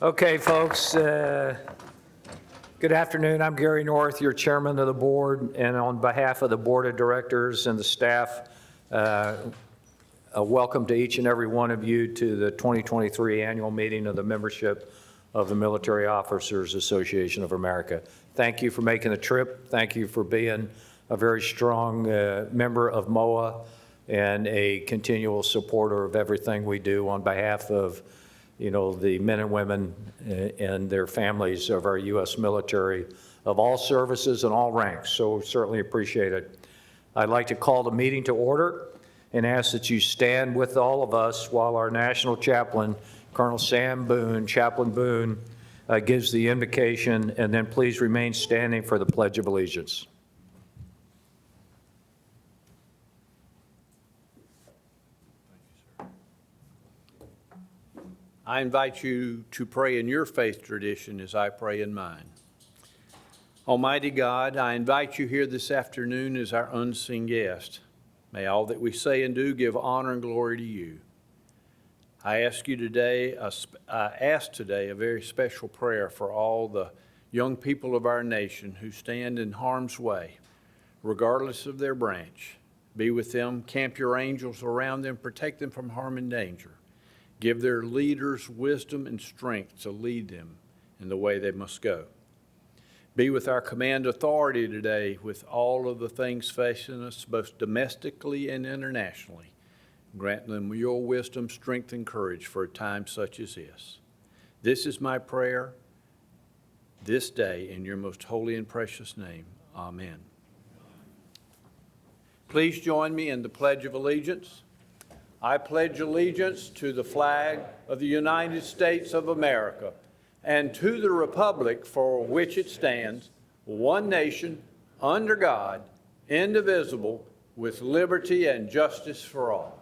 Okay, folks, good afternoon. I'm Gary North, your chairman of the board, and on behalf of the board of directors and the staff, welcome to each and every one of you to the 2023 annual meeting of the membership of the Military Officers Association of America. Thank you for making the trip. Thank you for being a very strong member of MOAA and a continual supporter of everything we do on behalf of the men and women and their families of our U.S. military of all services and all ranks. So certainly appreciate it. I'd like to call the meeting to order and ask that you stand with all of us while our national chaplain, Colonel Sam Boone, Chaplain Boone, gives the invocation, and then please remain standing for the Pledge of Allegiance. I invite you to pray in your faith tradition as I pray in mine. Almighty God, I invite you here this afternoon as our unseen guest. May all that we say and do give honor and glory to you. I ask today a very special prayer for all the young people of our nation who stand in harm's way, regardless of their branch. Be with them, camp your angels around them, protect them from harm and danger. Give their leaders wisdom and strength to lead them in the way they must go. Be with our command authority today with all of the things facing us, both domestically and internationally. Grant them your wisdom, strength, and courage for a time such as this. This is my prayer this day in your most holy and precious name. Amen. Please join me in the Pledge of Allegiance. I pledge allegiance to the flag of the United States of America and to the republic for which it stands, one nation, under God, indivisible, with liberty and justice for all.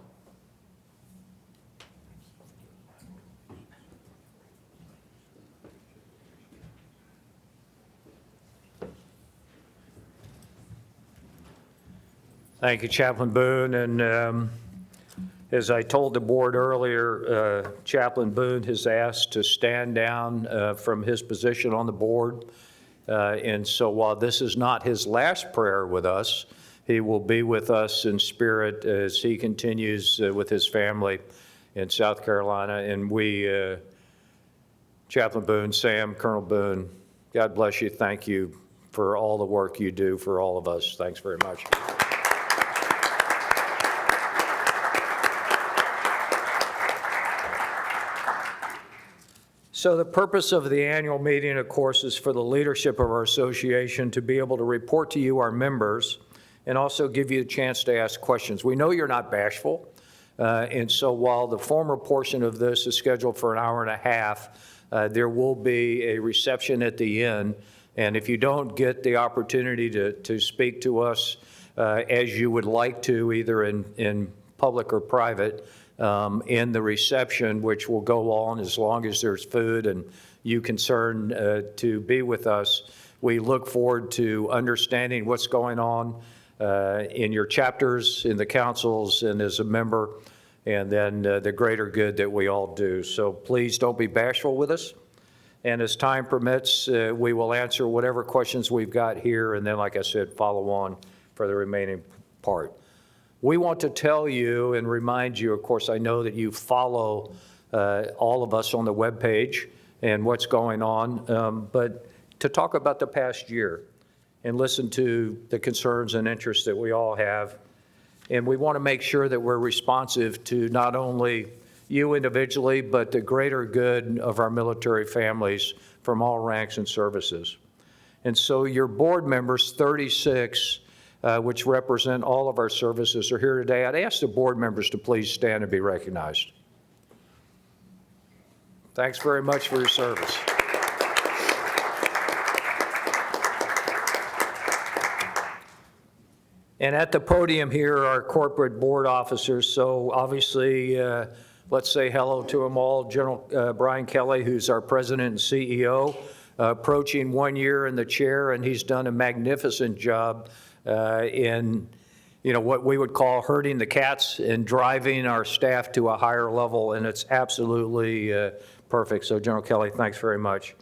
Thank you, Chaplain Boone. And as I told the board earlier, Chaplain Boone has asked to stand down from his position on the board. And so while this is not his last prayer with us, he will be with us in spirit as he continues with his family in South Carolina. And we, Chaplain Boone, Sam, Colonel Boone, God bless you. Thank you for all the work you do for all of us. Thanks very much. So the purpose of the annual meeting, of course, is for the leadership of our association to be able to report to you, our members, and also give you a chance to ask questions. We know you're not bashful, and so while the former portion of this is scheduled for an hour and a half, there will be a reception at the end, and if you don't get the opportunity to speak to us as you would like to, either in public or private, in the reception, which will go on as long as there's food and you concern to be with us. We look forward to understanding what's going on in your chapters, in the councils, and as a member, and then the greater good that we all do. So please don't be bashful with us. And as time permits, we will answer whatever questions we've got here, and then, like I said, follow on for the remaining part. We want to tell you and remind you, of course, I know that you follow all of us on the webpage and what's going on, but to talk about the past year and listen to the concerns and interests that we all have. And we want to make sure that we're responsive to not only you individually, but the greater good of our military families from all ranks and services. And so your board members, 36, which represent all of our services, are here today. I'd ask the board members to please stand and be recognized. Thanks very much for your service. And at the podium here are our corporate board officers. So obviously, let's say hello to them all. General Brian Kelly, who's our president and CEO, approaching 1 year in the chair, and he's done a magnificent job in what we would call herding the cats and driving our staff to a higher level, and it's absolutely Perfect. So General Kelly, thanks very much.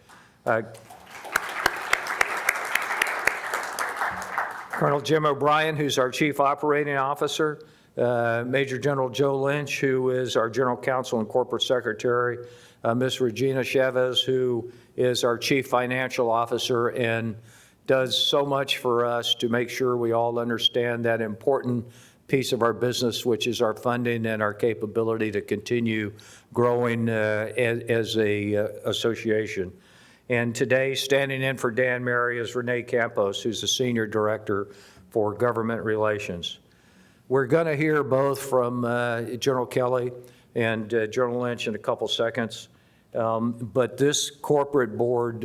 Colonel Jim O'Brien, who's our Chief Operating Officer, Major General Joe Lynch, who is our General Counsel and Corporate Secretary, Ms. Regina Chavez, who is our Chief Financial Officer and does so much for us to make sure we all understand that important piece of our business, which is our funding and our capability to continue growing as a association. And today, standing in for Dan Mary is Renee Campos, who's the Senior Director for Government Relations. We're going to hear both from General Kelly and General Lynch in a couple seconds. But this corporate board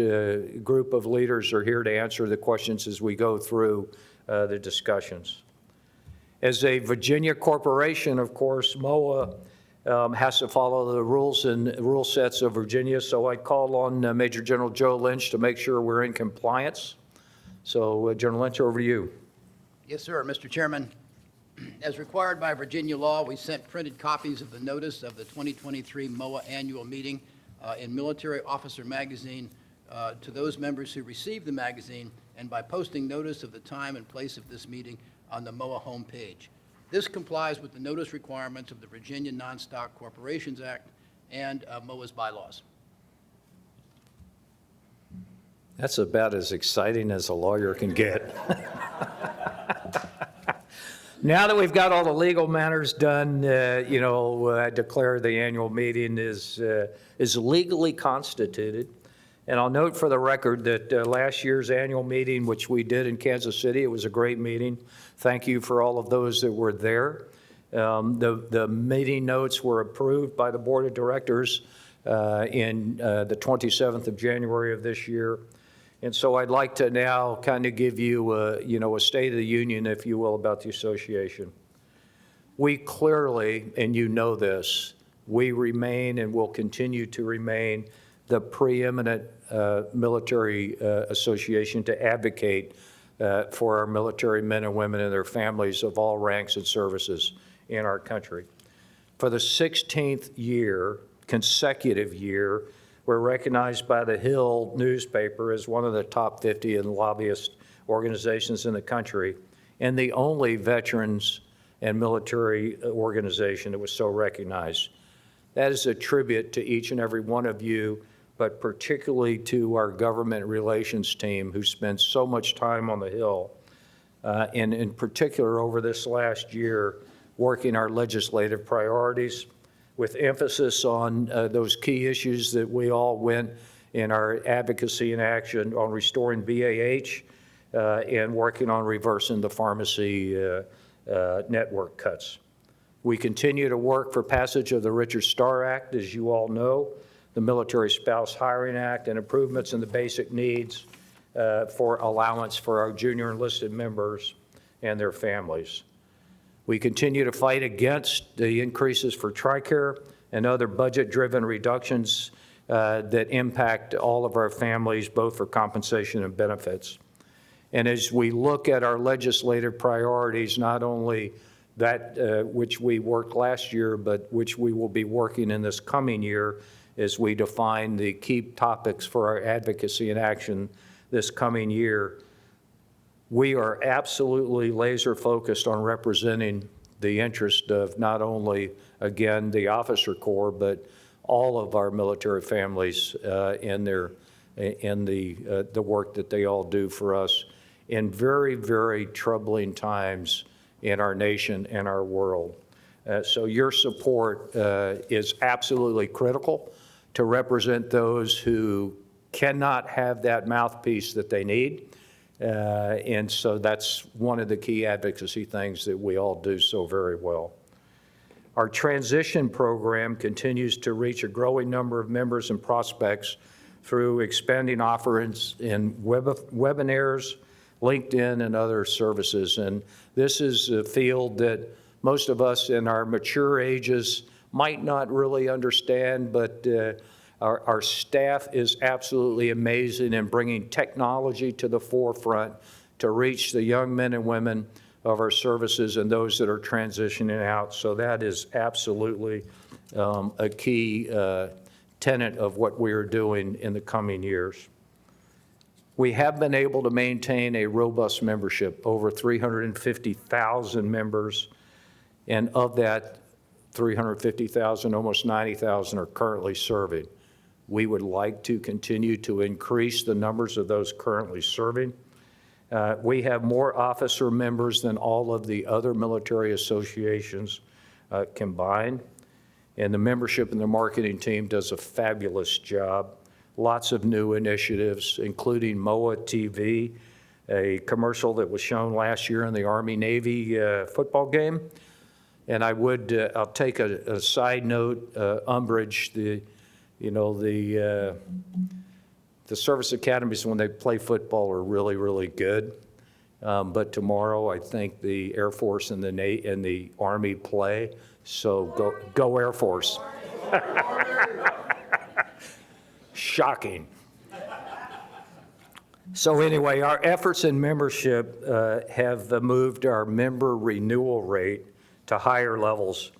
group of leaders are here to answer the questions as we go through the discussions. As a Virginia corporation, of course, MOAA has to follow the rules and rule sets of Virginia, so I call on Major General Joe Lynch to make sure we're in compliance. So, General Lynch, over to you. Yes, sir. Mr. Chairman, as required by Virginia law, we sent printed copies of the notice of the 2023 MOAA annual meeting in Military Officer Magazine to those members who received the magazine and by posting notice of the time and place of this meeting on the MOAA homepage. This complies with the notice requirements of the Virginia Non-Stock Corporations Act and MOAA's bylaws. That's about as exciting as a lawyer can get. Now that we've got all the legal matters done, I declare the annual meeting is legally constituted. And I'll note for the record that last year's annual meeting, which we did in Kansas City, it was a great meeting. Thank you for all of those that were there. The meeting notes were approved by the Board of Directors in the 27th of January of this year. And so I'd like to now kind of give you a State of the Union, if you will, about the association. We clearly, and you know this, we remain and will continue to remain the preeminent military association to advocate for our military men and women and their families of all ranks and services in our country. For the 16th consecutive year, we're recognized by the Hill newspaper as one of the top 50 lobbyist organizations in the country, and the only veterans and military organization that was so recognized. That is a tribute to each and every one of you, but particularly to our government relations team who spent so much time on the Hill, and in particular over this last year, working our legislative priorities with emphasis on those key issues that we all went in our advocacy and action on restoring BAH and working on reversing the pharmacy network cuts. We continue to work for passage of the Richard Starr Act, as you all know, the Military Spouse Hiring Act, and improvements in the basic needs for allowance for our junior enlisted members and their families. We continue to fight against the increases for TRICARE and other budget-driven reductions that impact all of our families, both for compensation and benefits. And as we look at our legislative priorities, not only that which we worked last year, but which we will be working in this coming year as we define the key topics for our advocacy and action this coming year, we are absolutely laser focused on representing the interest of not only, again, the officer corps, but all of our military families in the work that they all do for us in very, very troubling times in our nation and our world. So your support is absolutely critical to represent those who cannot have that mouthpiece that they need. And so that's one of the key advocacy things that we all do so very well. Our transition program continues to reach a growing number of members and prospects through expanding offerings in webinars, LinkedIn, and other services. And this is a field that most of us in our mature ages might not really understand, but our staff is absolutely amazing in bringing technology to the forefront to reach the young men and women of our services and those that are transitioning out. So that is absolutely a key tenet of what we are doing in the coming years. We have been able to maintain a robust membership, over 350,000 members, and of that 350,000, almost 90,000 are currently serving. We would like to continue to increase the numbers of those currently serving. We have more officer members than all of the other military associations combined, and the membership and the marketing team does a fabulous job. Lots of new initiatives, including MOAA TV, a commercial that was shown last year in the Army-Navy football game. And I'll take a side note, umbrage, the service academies when they play football are really, really good. But tomorrow, I think the Air Force and the Army play, so go Air Force. Shocking. So anyway, our efforts in membership have moved our member renewal rate to higher levels.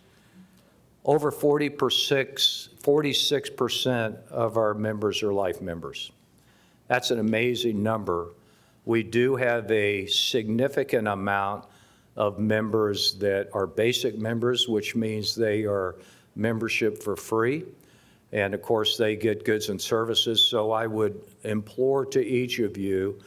Over 46% of our members are life members. That's an amazing number. We do have a significant amount of members that are basic members, which means they are membership for free. And of course, they get goods and services. So I would implore to each of you,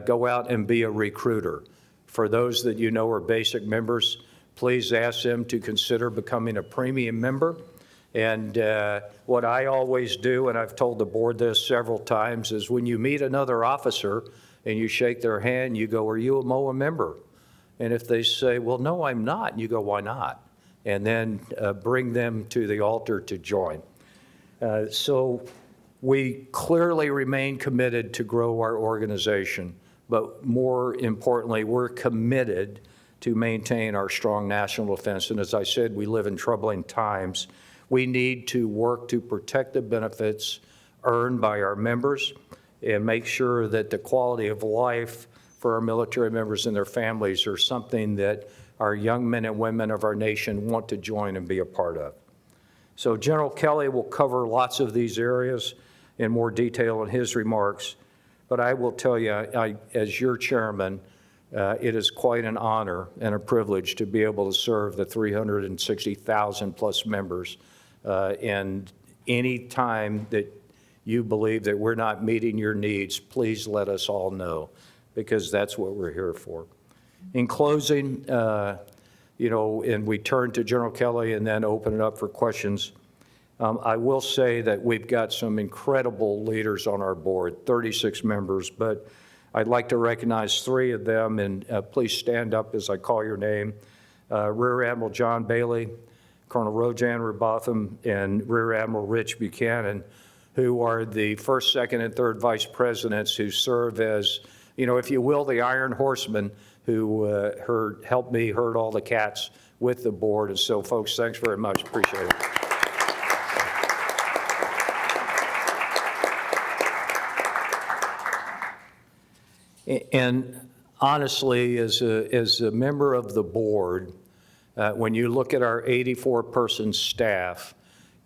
go out and be a recruiter. For those that you know are basic members, please ask them to consider becoming a premium member. And what I always do, and I've told the board this several times, is when you meet another officer and you shake their hand, you go, "Are you a MOAA member?" And if they say, "Well, no, I'm not," you go, "Why not?" And then bring them to the altar to join. So we clearly remain committed to grow our organization, but more importantly, we're committed to maintain our strong national defense. And as I said, we live in troubling times. We need to work to protect the benefits earned by our members and make sure that the quality of life for our military members and their families are something that our young men and women of our nation want to join and be a part of. So General Kelly will cover lots of these areas in more detail in his remarks, but I will tell you, as your chairman, it is quite an honor and a privilege to be able to serve the 360,000 plus members. And any time that you believe that we're not meeting your needs, please let us all know, because that's what we're here for. In closing, and we turn to General Kelly and then open it up for questions. I will say that we've got some incredible leaders on our board, 36 members, but I'd like to recognize 3 of them, and please stand up as I call your name. Rear Admiral John Bailey, Colonel Rojan Robotham, and Rear Admiral Rich Buchanan, who are the first, second, and third vice presidents who serve as, if you will, the Iron Horsemen who helped me herd all the cats with the board. And so, folks, thanks very much. Appreciate it. And honestly, as a member of the board, when you look at our 84-person staff,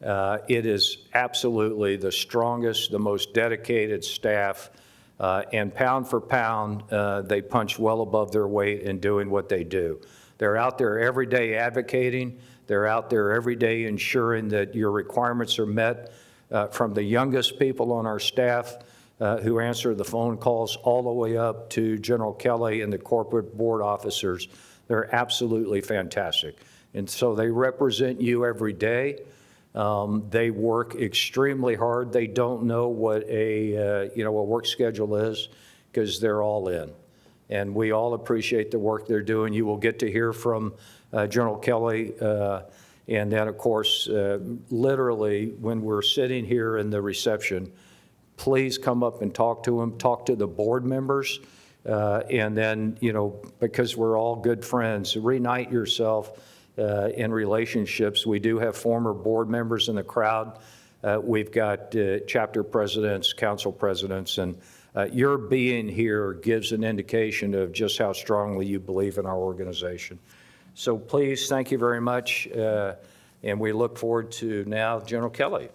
it is absolutely the strongest, the most dedicated staff, and pound for pound, they punch well above their weight in doing what they do. They're out there every day advocating. They're out there every day ensuring that your requirements are met, from the youngest people on our staff who answer the phone calls all the way up to General Kelly and the corporate board officers. They're absolutely fantastic. And so they represent you every day. They work extremely hard. They don't know what a work schedule is, because they're all in. And we all appreciate the work they're doing. You will get to hear from General Kelly. And then, of course, literally, when we're sitting here in the reception, please come up and talk to him, talk to the board members. And then, because we're all good friends, reunite yourself in relationships. We do have former board members in the crowd. We've got chapter presidents, council presidents, and your being here gives an indication of just how strongly you believe in our organization. So please, thank you very much, and we look forward to now General Kelly.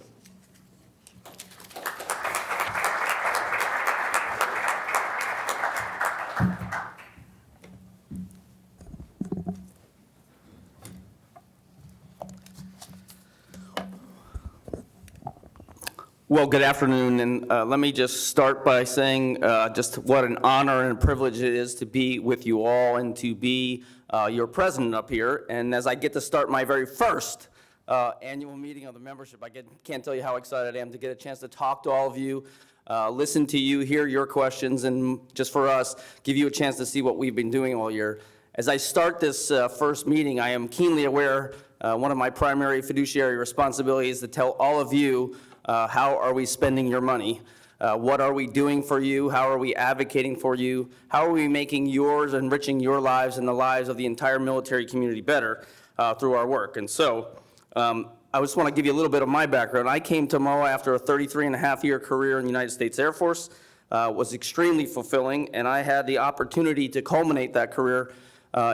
Well, good afternoon, and let me just start by saying just what an honor and privilege it is to be with you all and to be your president up here. And as I get to start my very first annual meeting of the membership, can't tell you how excited I am to get a chance to talk to all of you, listen to you, hear your questions, and just for us, give you a chance to see what we've been doing all year. As I start this first meeting, I am keenly aware one of my primary fiduciary responsibilities is to tell all of you how are we spending your money? What are we doing for you? How are we advocating for you? How are we making yours, enriching your lives and the lives of the entire military community better through our work? And so I just want to give you a little bit of my background. I came to MOAA after a 33-and-a-half-year career in the United States Air Force. Was extremely fulfilling, and I had the opportunity to culminate that career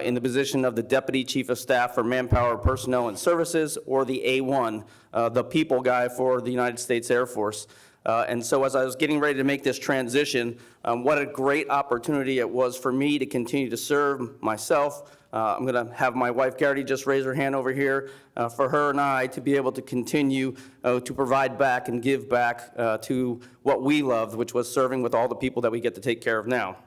in the position of the Deputy Chief of Staff for Manpower, Personnel, and Services, or the A1, the people guy for the United States Air Force. And so as I was getting ready to make this transition, what a great opportunity it was for me to continue to serve myself. I'm going to have my wife, Garrity, just raise her hand over here, for her and I to be able to continue to provide back and give back to what we loved, which was serving with all the people that we get to take care of now.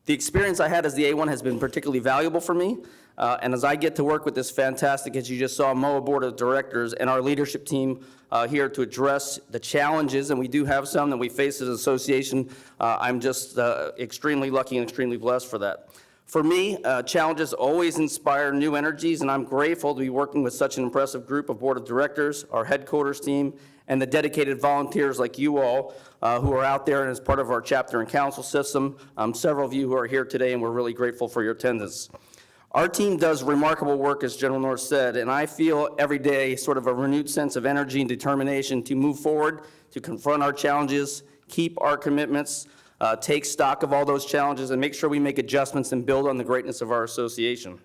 The experience I had as the A1 has been particularly valuable for me, and as I get to work with this fantastic, as you just saw, MOAA Board of Directors and our leadership team here to address the challenges, and we do have some that we face as an association, I'm just extremely lucky and extremely blessed for that. For me, challenges always inspire new energies, and I'm grateful to be working with such an impressive group of Board of Directors, our headquarters team, and the dedicated volunteers like you all who are out there and as part of our chapter and council system. Several of you who are here today, and we're really grateful for your attendance. Our team does remarkable work, as General North said, and I feel every day sort of a renewed sense of energy and determination to move forward, to confront our challenges, keep our commitments, take stock of all those challenges, and make sure we make adjustments and build on the greatness of our association.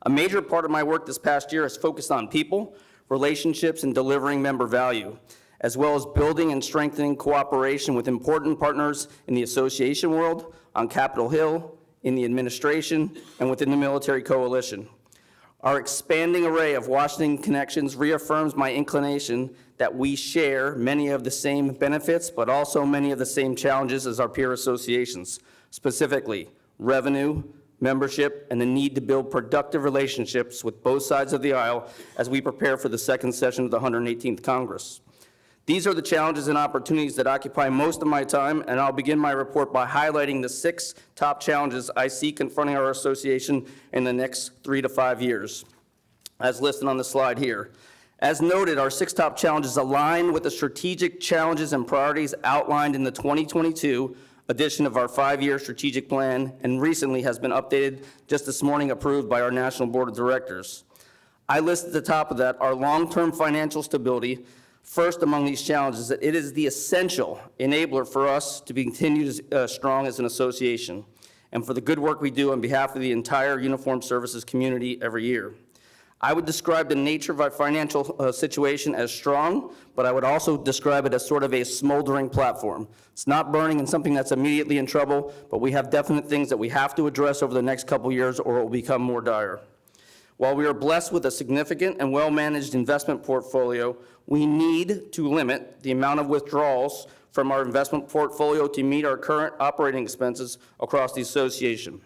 A major part of my work this past year has focused on people, relationships, and delivering member value, as well as building and strengthening cooperation with important partners in the association world, on Capitol Hill, in the administration, and within the military coalition. Our expanding array of Washington connections reaffirms my inclination that we share many of the same benefits, but also many of the same challenges as our peer associations, specifically revenue, membership, and the need to build productive relationships with both sides of the aisle as we prepare for the second session of the 118th Congress. These are the challenges and opportunities that occupy most of my time, and I'll begin my report by highlighting the 6 top challenges I see confronting our association in the next 3 to 5 years, as listed on the slide here. As noted, our 6 top challenges align with the strategic challenges and priorities outlined in the 2022 edition of our 5-year strategic plan, and recently has been updated just this morning, approved by our National Board of Directors. I list at the top of that our long-term financial stability. First among these challenges, that it is the essential enabler for us to be continued strong as an association, and for the good work we do on behalf of the entire uniformed services community every year. I would describe the nature of our financial situation as strong, but I would also describe it as sort of a smoldering platform. It's not burning and something that's immediately in trouble, but we have definite things that we have to address over the next couple years, or it will become more dire. While we are blessed with a significant and well-managed investment portfolio, we need to limit the amount of withdrawals from our investment portfolio to meet our current operating expenses across the association,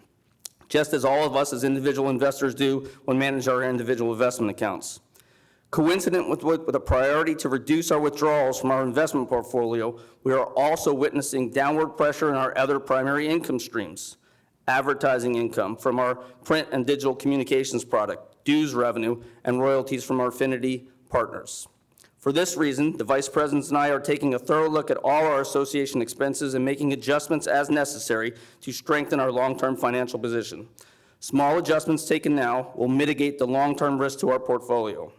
just as all of us as individual investors do when manage our individual investment accounts. Coincident with a priority to reduce our withdrawals from our investment portfolio, we are also witnessing downward pressure in our other primary income streams. Advertising income from our print and digital communications product, dues revenue, and royalties from our affinity partners. For this reason, the Vice Presidents and I are taking a thorough look at all our association expenses and making adjustments as necessary to strengthen our long-term financial position. Small adjustments taken now will mitigate the long-term risk to our portfolio.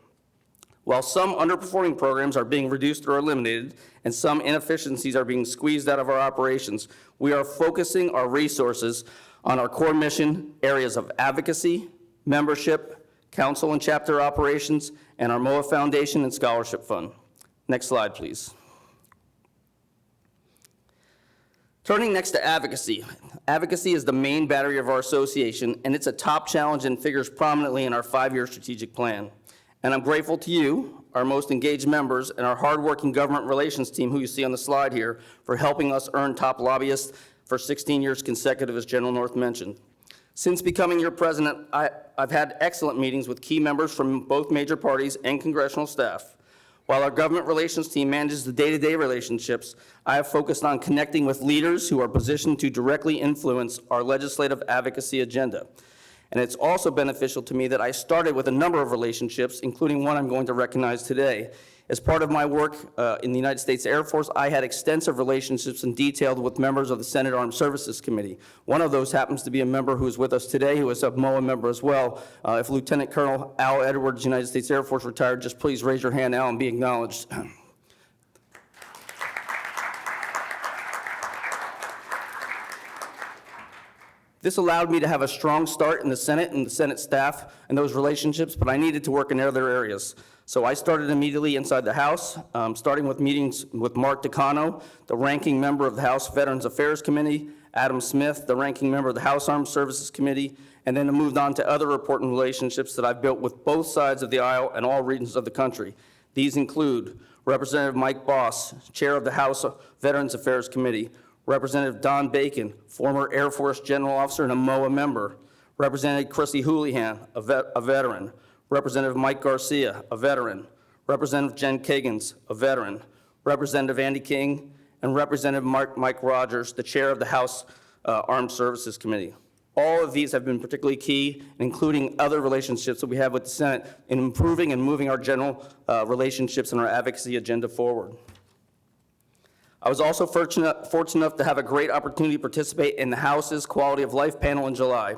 While some underperforming programs are being reduced or eliminated, and some inefficiencies are being squeezed out of our operations, we are focusing our resources on our core mission areas of advocacy, membership, council and chapter operations, and our MOAA Foundation and Scholarship Fund. Next slide, please. Turning next to advocacy, Advocacy is the main battery of our association, and it's a top challenge and figures prominently in our 5-year strategic plan. And I'm grateful to you, our most engaged members, and our hardworking government relations team, who you see on the slide here, for helping us earn top lobbyist for 16 years consecutive, as General North mentioned. Since becoming your president, I've had excellent meetings with key members from both major parties and congressional staff. While our government relations team manages the day-to-day relationships, I have focused on connecting with leaders who are positioned to directly influence our legislative advocacy agenda. And it's also beneficial to me that I started with a number of relationships, including one I'm going to recognize today. As part of my work in the United States Air Force, I had extensive relationships and detailed with members of the Senate Armed Services Committee. One of those happens to be a member who is with us today, who is a MOAA member as well. If Lieutenant Colonel Al Edwards, United States Air Force, retired, just please raise your hand, Al, and be acknowledged. This allowed me to have a strong start in the Senate and the Senate staff and those relationships, but I needed to work in other areas. So I started immediately inside the House, starting with meetings with Mark Decano, the ranking member of the House Veterans Affairs Committee, Adam Smith, the ranking member of the House Armed Services Committee, and then I moved on to other important relationships that I've built with both sides of the aisle and all regions of the country. These include Representative Mike Boss, Chair of the House Veterans Affairs Committee, Representative Don Bacon, former Air Force General Officer and a MOAA member, Representative Chrissy Houlihan, a veteran, Representative Mike Garcia, a veteran, Representative Jen Kagans, a veteran, Representative Andy King, and Representative Mike Rogers, the Chair of the House Armed Services Committee. All of these have been particularly key, including other relationships that we have with the Senate in improving and moving our general relationships and our advocacy agenda forward. I was also fortunate enough to have a great opportunity to participate in the House's Quality of Life panel in July.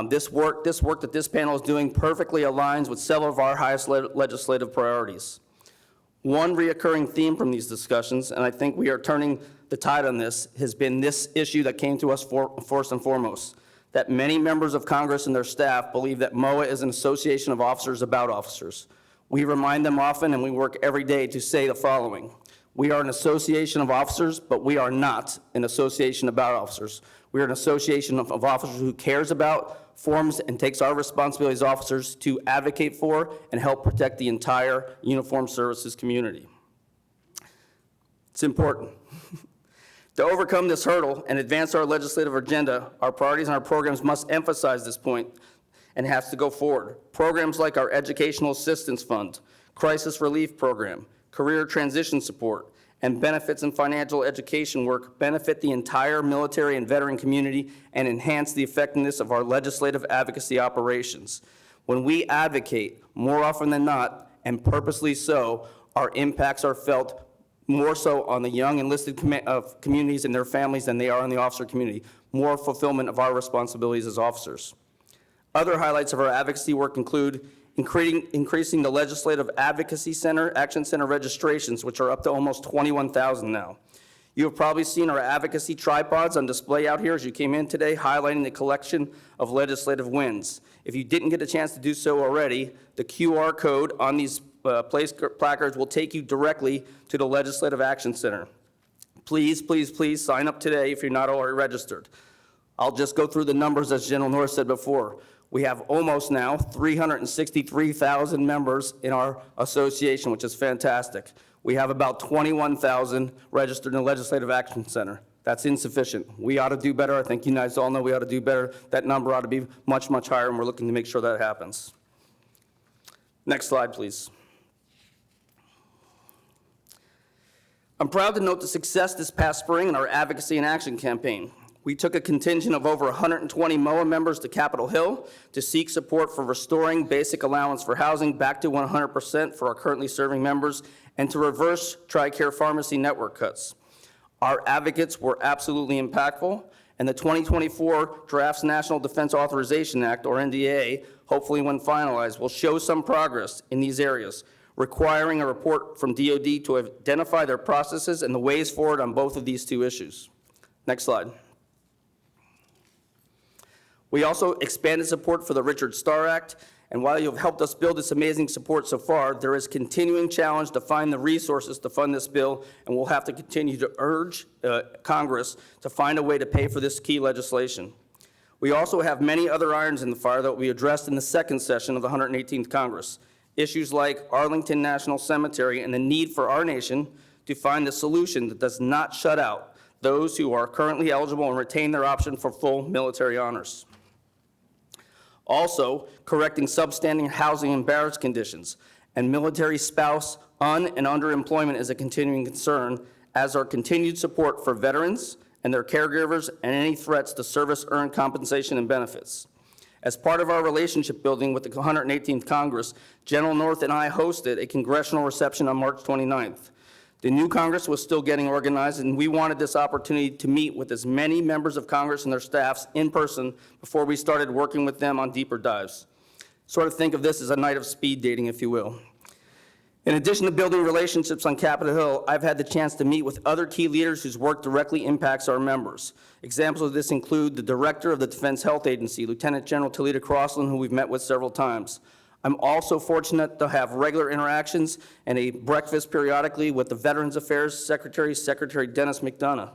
This work that this panel is doing perfectly aligns with several of our highest legislative priorities. One reoccurring theme from these discussions, and I think we are turning the tide on this, has been this issue that came to us first and foremost, that many members of Congress and their staff believe that MOAA is an association of officers about officers. We remind them often, and we work every day to say the following: we are an association of officers, but we are not an association about officers. We are an association of officers who cares about, forms, and takes our responsibility as officers to advocate for and help protect the entire uniformed services community. It's important. To overcome this hurdle and advance our legislative agenda, our priorities and our programs must emphasize this point and has to go forward. Programs like our Educational Assistance Fund, Crisis Relief Program, Career Transition Support, and benefits and financial education work benefit the entire military and veteran community and enhance the effectiveness of our legislative advocacy operations. When we advocate, more often than not, and purposely so, our impacts are felt more so on the young enlisted communities and their families than they are on the officer community, more fulfillment of our responsibilities as officers. Other highlights of our advocacy work include increasing the Legislative Advocacy Center, Action Center registrations, which are up to almost 21,000 now. You have probably seen our advocacy tripods on display out here as you came in today, highlighting the collection of legislative wins. If you didn't get a chance to do so already, the QR code on these placards will take you directly to the Legislative Action Center. Please, please, please sign up today if you're not already registered. I'll just go through the numbers as General North said before. We have almost now 363,000 members in our association, which is fantastic. We have about 21,000 registered in the Legislative Action Center. That's insufficient. We ought to do better. I think you guys all know we ought to do better. That number ought to be much, much higher, and we're looking to make sure that happens. Next slide, please. I'm proud to note the success this past spring in our Advocacy and Action campaign. We took a contingent of over 120 MOAA members to Capitol Hill to seek support for restoring basic allowance for housing back to 100% for our currently serving members and to reverse TRICARE pharmacy network cuts. Our advocates were absolutely impactful, and the 2024 Drafts National Defense Authorization Act, or NDA, hopefully when finalized, will show some progress in these areas, requiring a report from DoD to identify their processes and the ways forward on both of these two issues. Next slide. We also expanded support for the Richard Starr Act And while you have helped us build this amazing support so far, there is continuing challenge to find the resources to fund this bill, and we'll have to continue to urge Congress to find a way to pay for this key legislation. We also have many other irons in the fire that will be addressed in the second session of the 118th Congress. Issues like Arlington National Cemetery and the need for our nation to find a solution that does not shut out those who are currently eligible and retain their option for full military honors. Also, correcting substandard housing and barracks conditions and military spouse and underemployment is a continuing concern, as are continued support for veterans and their caregivers and any threats to service-earned compensation and benefits. As part of our relationship building with the 118th Congress, General North and I hosted a congressional reception on March 29th. The new Congress was still getting organized, and we wanted this opportunity to meet with as many members of Congress and their staffs in person before we started working with them on deeper dives. Sort of think of this as a night of speed dating, if you will. In addition to building relationships on Capitol Hill, I've had the chance to meet with other key leaders whose work directly impacts our members. Examples of this include the Director of the Defense Health Agency, Lieutenant General Talita Crossland, who we've met with several times. I'm also fortunate to have regular interactions and a breakfast periodically with the Veterans Affairs Secretary, Secretary Dennis McDonough.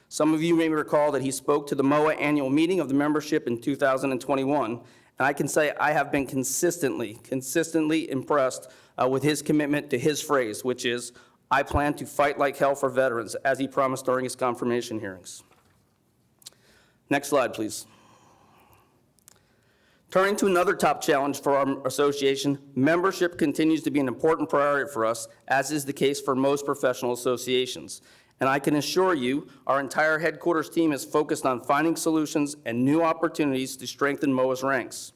Some of you may recall that he spoke to the MOAA annual meeting of the membership in 2021, and I can say I have been consistently impressed with his commitment to his phrase, which is, "I plan to fight like hell for veterans," as he promised during his confirmation hearings. Next slide, please. Turning to another top challenge for our association, membership continues to be an important priority for us, as is the case for most professional associations. And I can assure you, our entire headquarters team is focused on finding solutions and new opportunities to strengthen MOAA's ranks.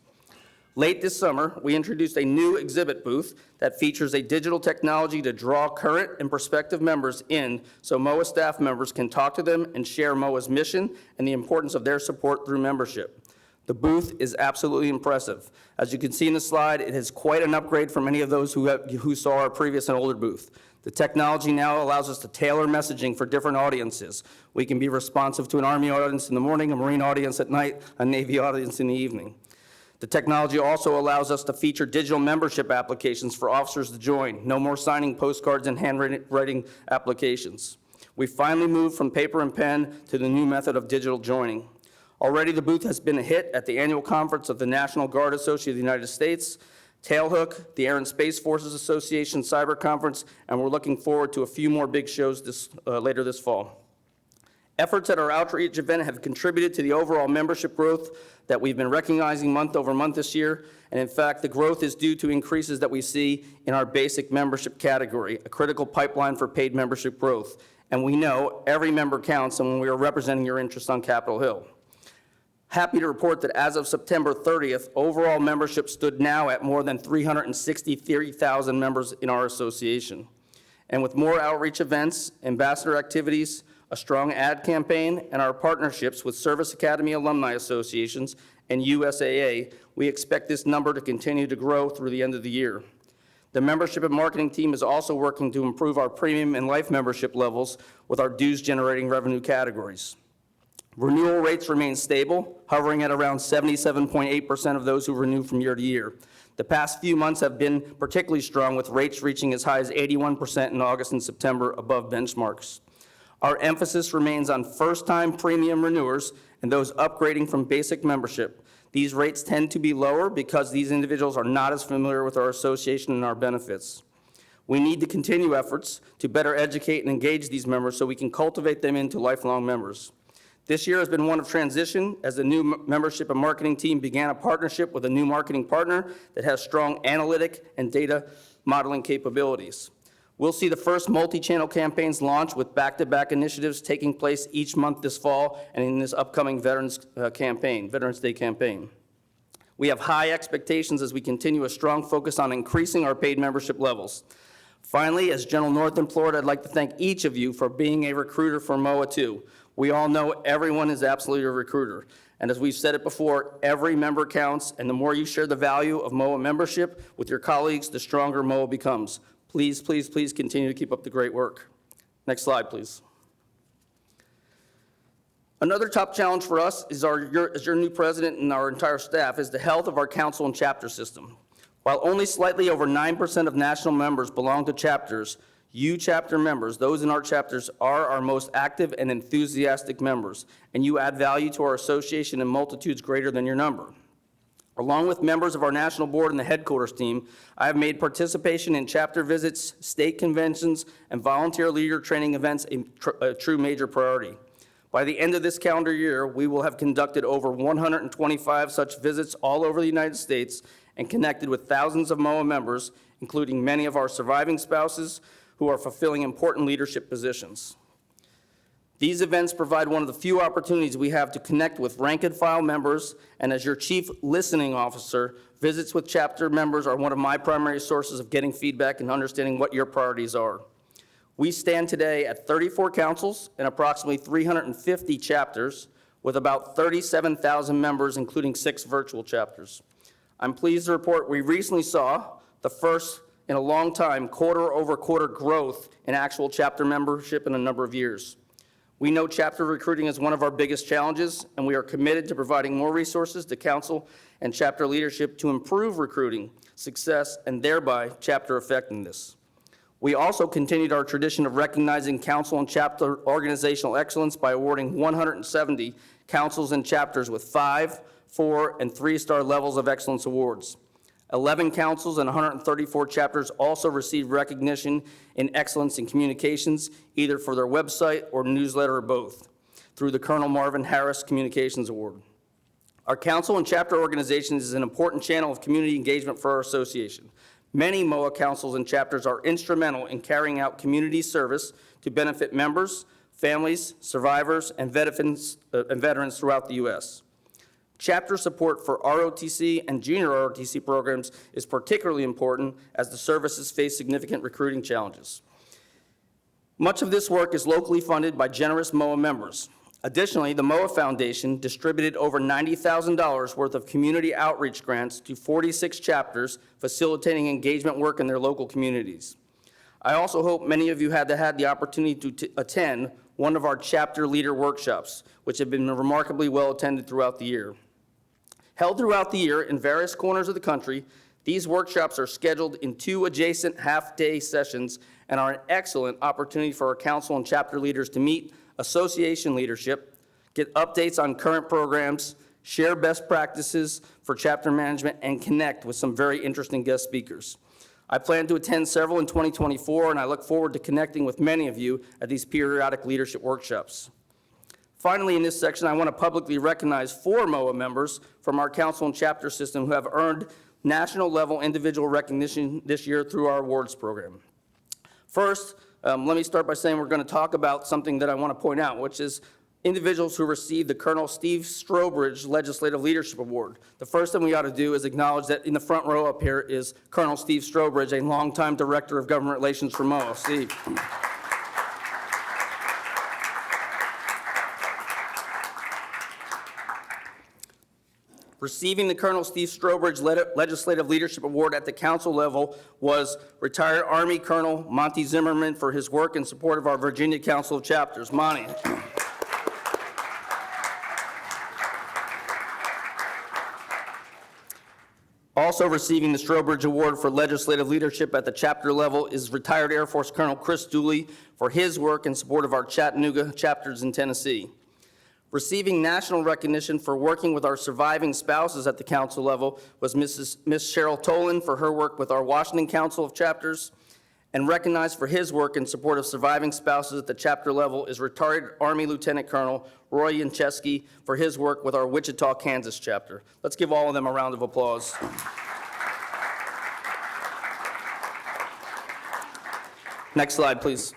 Late this summer, we introduced a new exhibit booth that features a digital technology to draw current and prospective members in so MOAA staff members can talk to them and share MOAA's mission and the importance of their support through membership. The booth is absolutely impressive. As you can see in the slide, it is quite an upgrade from any of those who saw our previous and older booth. The technology now allows us to tailor messaging for different audiences. We can be responsive to an Army audience in the morning, a Marine audience at night, a Navy audience in the evening. The technology also allows us to feature digital membership applications for officers to join. No more signing postcards and handwriting applications. We finally moved from paper and pen to the new method of digital joining. Already the booth has been a hit at the annual conference of the National Guard Association of the United States, Tailhook, the Air and Space Forces Association Cyber Conference, and we're looking forward to a few more big shows later this fall. Efforts at our outreach event have contributed to the overall membership growth that we've been recognizing month over month this year, and in fact, the growth is due to increases that we see in our basic membership category, a critical pipeline for paid membership growth. And we know every member counts, and when we are representing your interest on Capitol Hill. Happy to report that as of September 30th, overall membership stood now at more than 363,000 members in our association. And with more outreach events, ambassador activities, a strong ad campaign, and our partnerships with Service Academy Alumni Associations and USAA, we expect this number to continue to grow through the end of the year. The membership and marketing team is also working to improve our premium and life membership levels with our dues-generating revenue categories. Renewal rates remain stable, hovering at around 77.8% of those who renew from year to year. The past few months have been particularly strong, with rates reaching as high as 81% in August and September, above benchmarks. Our emphasis remains on first-time premium renewers and those upgrading from basic membership. These rates tend to be lower because these individuals are not as familiar with our association and our benefits. We need to continue efforts to better educate and engage these members so we can cultivate them into lifelong members. This year has been one of transition, as the new membership and marketing team began a partnership with a new marketing partner that has strong analytic and data modeling capabilities. We'll see the first multi-channel campaigns launch with back-to-back initiatives taking place each month this fall and in this upcoming Veterans Day campaign. We have high expectations as we continue a strong focus on increasing our paid membership levels. Finally, as General North implored, I'd like to thank each of you for being a recruiter for MOAA too. We all know everyone is absolutely a recruiter. And as we've said it before, every member counts, and the more you share the value of MOAA membership with your colleagues, the stronger MOAA becomes. Please, please, please continue to keep up the great work. Next slide, please. Another top challenge for us is as your new president and our entire staff is the health of our council and chapter system. While only slightly over 9% of national members belong to chapters, you chapter members, those in our chapters, are our most active and enthusiastic members, and you add value to our association in multitudes greater than your number. Along with members of our national board and the headquarters team, I have made participation in chapter visits, state conventions, and volunteer leader training events a true major priority. By the end of this calendar year, we will have conducted over 125 such visits all over the United States and connected with thousands of MOAA members, including many of our surviving spouses who are fulfilling important leadership positions. These events provide one of the few opportunities we have to connect with rank-and-file members, and as your chief listening officer, visits with chapter members are one of my primary sources of getting feedback and understanding what your priorities are. We stand today at 34 councils and approximately 350 chapters with about 37,000 members, including 6 virtual chapters. I'm pleased to report we recently saw the first in a long time quarter-over-quarter growth in actual chapter membership in a number of years. We know chapter recruiting is one of our biggest challenges, and we are committed to providing more resources to council and chapter leadership to improve recruiting, success, and thereby chapter effectiveness. We also continued our tradition of recognizing council and chapter organizational excellence by awarding 170 councils and chapters with 5, 4, and 3-star levels of excellence awards. 11 councils and 134 chapters also received recognition in excellence in communications, either for their website or newsletter or both, through the Colonel Marvin Harris Communications Award. Our council and chapter organizations is an important channel of community engagement for our association. Many MOAA councils and chapters are instrumental in carrying out community service to benefit members, families, survivors, and veterans throughout the U.S. Chapter support for ROTC and junior ROTC programs is particularly important as the services face significant recruiting challenges. Much of this work is locally funded by generous MOAA members. Additionally, the MOAA Foundation distributed over $90,000 worth of community outreach grants to 46 chapters, facilitating engagement work in their local communities. I also hope many of you had the opportunity to attend one of our chapter leader workshops, which have been remarkably well attended throughout the year. Held throughout the year in various corners of the country, these workshops are scheduled in 2 adjacent half-day sessions and are an excellent opportunity for our council and chapter leaders to meet association leadership, get updates on current programs, share best practices for chapter management, and connect with some very interesting guest speakers. I plan to attend several in 2024, and I look forward to connecting with many of you at these periodic leadership workshops. Finally, in this section, I want to publicly recognize 4 MOAA members from our council and chapter system who have earned national-level individual recognition this year through our awards program. First, let me start by saying we're going to talk about something that I want to point out, which is individuals who received the Colonel Steve Strobridge Legislative Leadership Award. The first thing we ought to do is acknowledge that in the front row up here is Colonel Steve Strobridge, a longtime Director of Government Relations for MOAA. Steve. Receiving the Colonel Steve Strobridge Legislative Leadership Award at the council level was retired Army Colonel Monty Zimmerman for his work in support of our Virginia Council of Chapters. Monty. Also receiving the Strobridge Award for Legislative Leadership at the chapter level is retired Air Force Colonel Chris Dooley for his work in support of our Chattanooga chapters in Tennessee. Receiving national recognition for working with our surviving spouses at the council level was Miss Cheryl Tolan for her work with our Washington Council of Chapters, and recognized for his work in support of surviving spouses at the chapter level is retired Army Lieutenant Colonel Roy Yancheski for his work with our Wichita, Kansas chapter. Let's give all of them a round of applause. Next slide, please.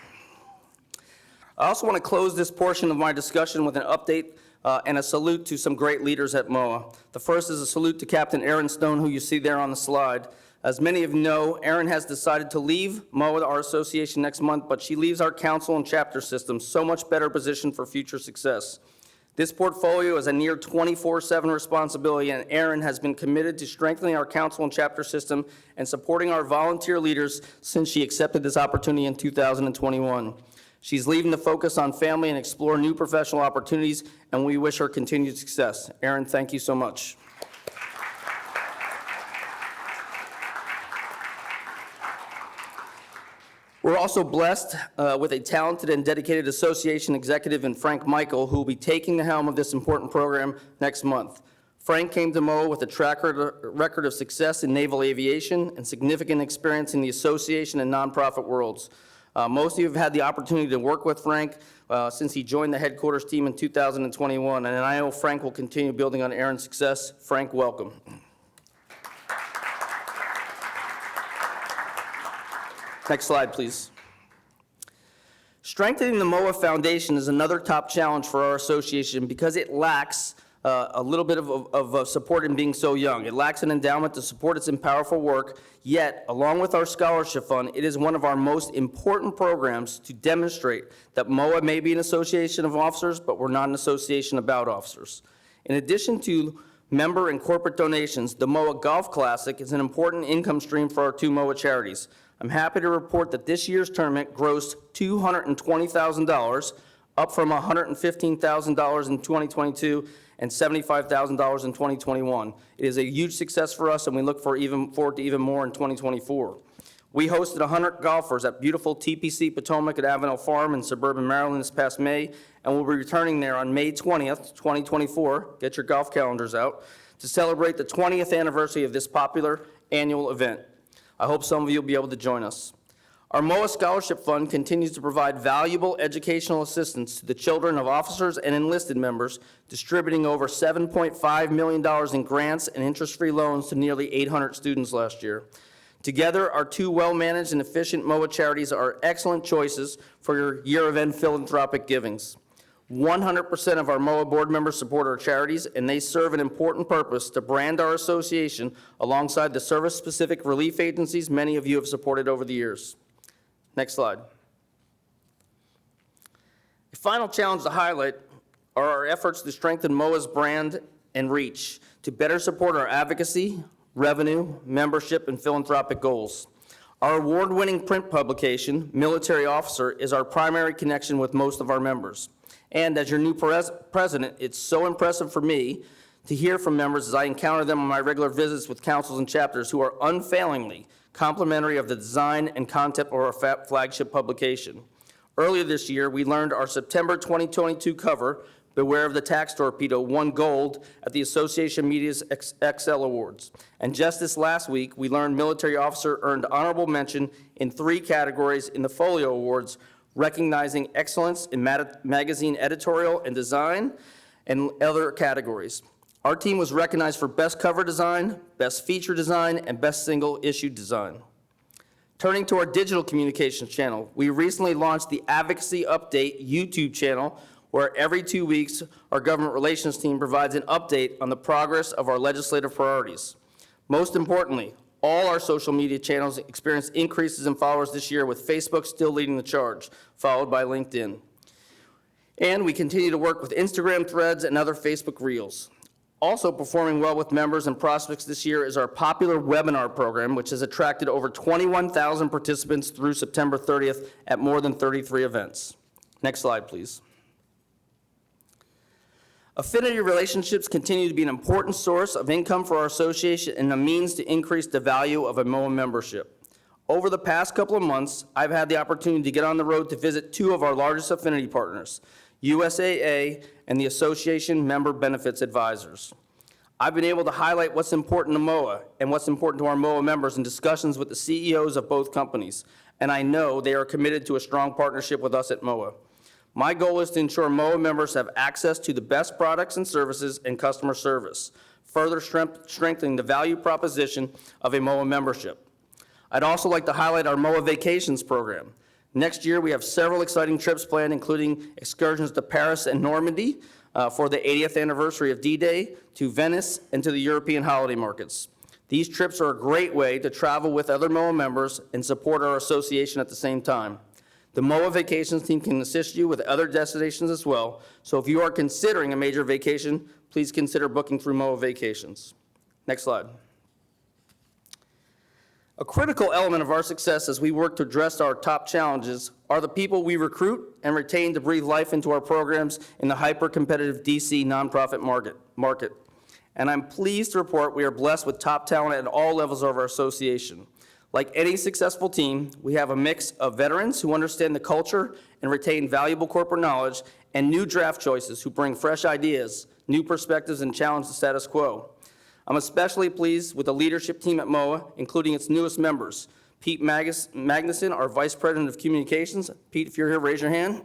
I also want to close this portion of my discussion with an update and a salute to some great leaders at MOAA. The first is a salute to Captain Aaron Stone, who you see there on the slide. As many of you know, Aaron has decided to leave MOAA, our association, next month, but she leaves our council and chapter system so much better positioned for future success. This portfolio is a near 24/7 responsibility, and Aaron has been committed to strengthening our council and chapter system and supporting our volunteer leaders since she accepted this opportunity in 2021. She's leaving to focus on family and explore new professional opportunities, and we wish her continued success. Erin, thank you so much. We're also blessed with a talented and dedicated association executive in Frank Michael, who will be taking the helm of this important program next month. Frank came to MOAA with a track record of success in naval aviation and significant experience in the association and nonprofit worlds. Most of you have had the opportunity to work with Frank since he joined the headquarters team in 2021, and I know Frank will continue building on Erin's success. Frank, welcome. Next slide, please. Strengthening the MOAA foundation is another top challenge for our association because it lacks a little bit of support in being so young. It lacks an endowment to support its powerful work, yet, along with our scholarship fund, it is one of our most important programs to demonstrate that MOAA may be an association of officers, but we're not an association about officers. In addition to member and corporate donations, the MOAA Golf Classic is an important income stream for our two MOAA charities. I'm happy to report that this year's tournament grossed $220,000, up from $115,000 in 2022 and $75,000 in 2021. It is a huge success for us, and we look forward to even more in 2024. We hosted 100 golfers at beautiful TPC Potomac at Avenel Farm in suburban Maryland this past May, and we'll be returning there on May 20th, 2024, get your golf calendars out, to celebrate the 20th anniversary of this popular annual event. I hope some of you will be able to join us. Our MOAA Scholarship Fund continues to provide valuable educational assistance to the children of officers and enlisted members, distributing over $7.5 million in grants and interest-free loans to nearly 800 students last year. Together, our two well-managed and efficient MOAA charities are excellent choices for your year-end philanthropic givings. 100% of our MOAA board members support our charities, and they serve an important purpose to brand our association alongside the service-specific relief agencies many of you have supported over the years. Next slide. The final challenge to highlight are our efforts to strengthen MOAA's brand and reach to better support our advocacy, revenue, membership, and philanthropic goals. Our award-winning print publication, Military Officer, is our primary connection with most of our members. And as your new president, it's so impressive for me to hear from members as I encounter them on my regular visits with councils and chapters who are unfailingly complimentary of the design and content of our flagship publication. Earlier this year, we learned our September 2022 cover, Beware of the Tax Torpedo, won gold at the Association Media's XL Awards. And just this last week, we learned Military Officer earned honorable mention in 3 categories in the Folio Awards, recognizing excellence in magazine editorial and design and other categories. Our team was recognized for Best Cover Design, Best Feature Design, and Best Single Issue Design. Turning to our digital communications channel, we recently launched the Advocacy Update YouTube channel, where every 2 weeks, our government relations team provides an update on the progress of our legislative priorities. Most importantly, all our social media channels experienced increases in followers this year, with Facebook still leading the charge, followed by LinkedIn. And we continue to work with Instagram Threads and other Facebook Reels. Also performing well with members and prospects this year is our popular webinar program, which has attracted over 21,000 participants through September 30th at more than 33 events. Next slide, please. Affinity relationships continue to be an important source of income for our association and a means to increase the value of a MOAA membership. Over the past couple of months, I've had the opportunity to get on the road to visit 2 of our largest affinity partners, USAA and the Association Member Benefits Advisors. I've been able to highlight what's important to MOAA and what's important to our MOAA members in discussions with the CEOs of both companies, and I know they are committed to a strong partnership with us at MOAA. My goal is to ensure MOAA members have access to the best products and services and customer service, further strengthening the value proposition of a MOAA membership. I'd also like to highlight our MOAA Vacations program. Next year, we have several exciting trips planned, including excursions to Paris and Normandy for the 80th anniversary of D-Day, to Venice, and to the European holiday markets. These trips are a great way to travel with other MOAA members and support our association at the same time. The MOAA Vacations team can assist you with other destinations as well, so if you are considering a major vacation, please consider booking through MOAA Vacations. Next slide. A critical element of our success as we work to address our top challenges are the people we recruit and retain to breathe life into our programs in the hyper-competitive DC nonprofit market. And I'm pleased to report we are blessed with top talent at all levels of our association. Like any successful team, we have a mix of veterans who understand the culture and retain valuable corporate knowledge, and new draft choices who bring fresh ideas, new perspectives, and challenge the status quo. I'm especially pleased with the leadership team at MOAA, including its newest members. Pete Magnuson, our Vice President of Communications. Pete, if you're here, raise your hand.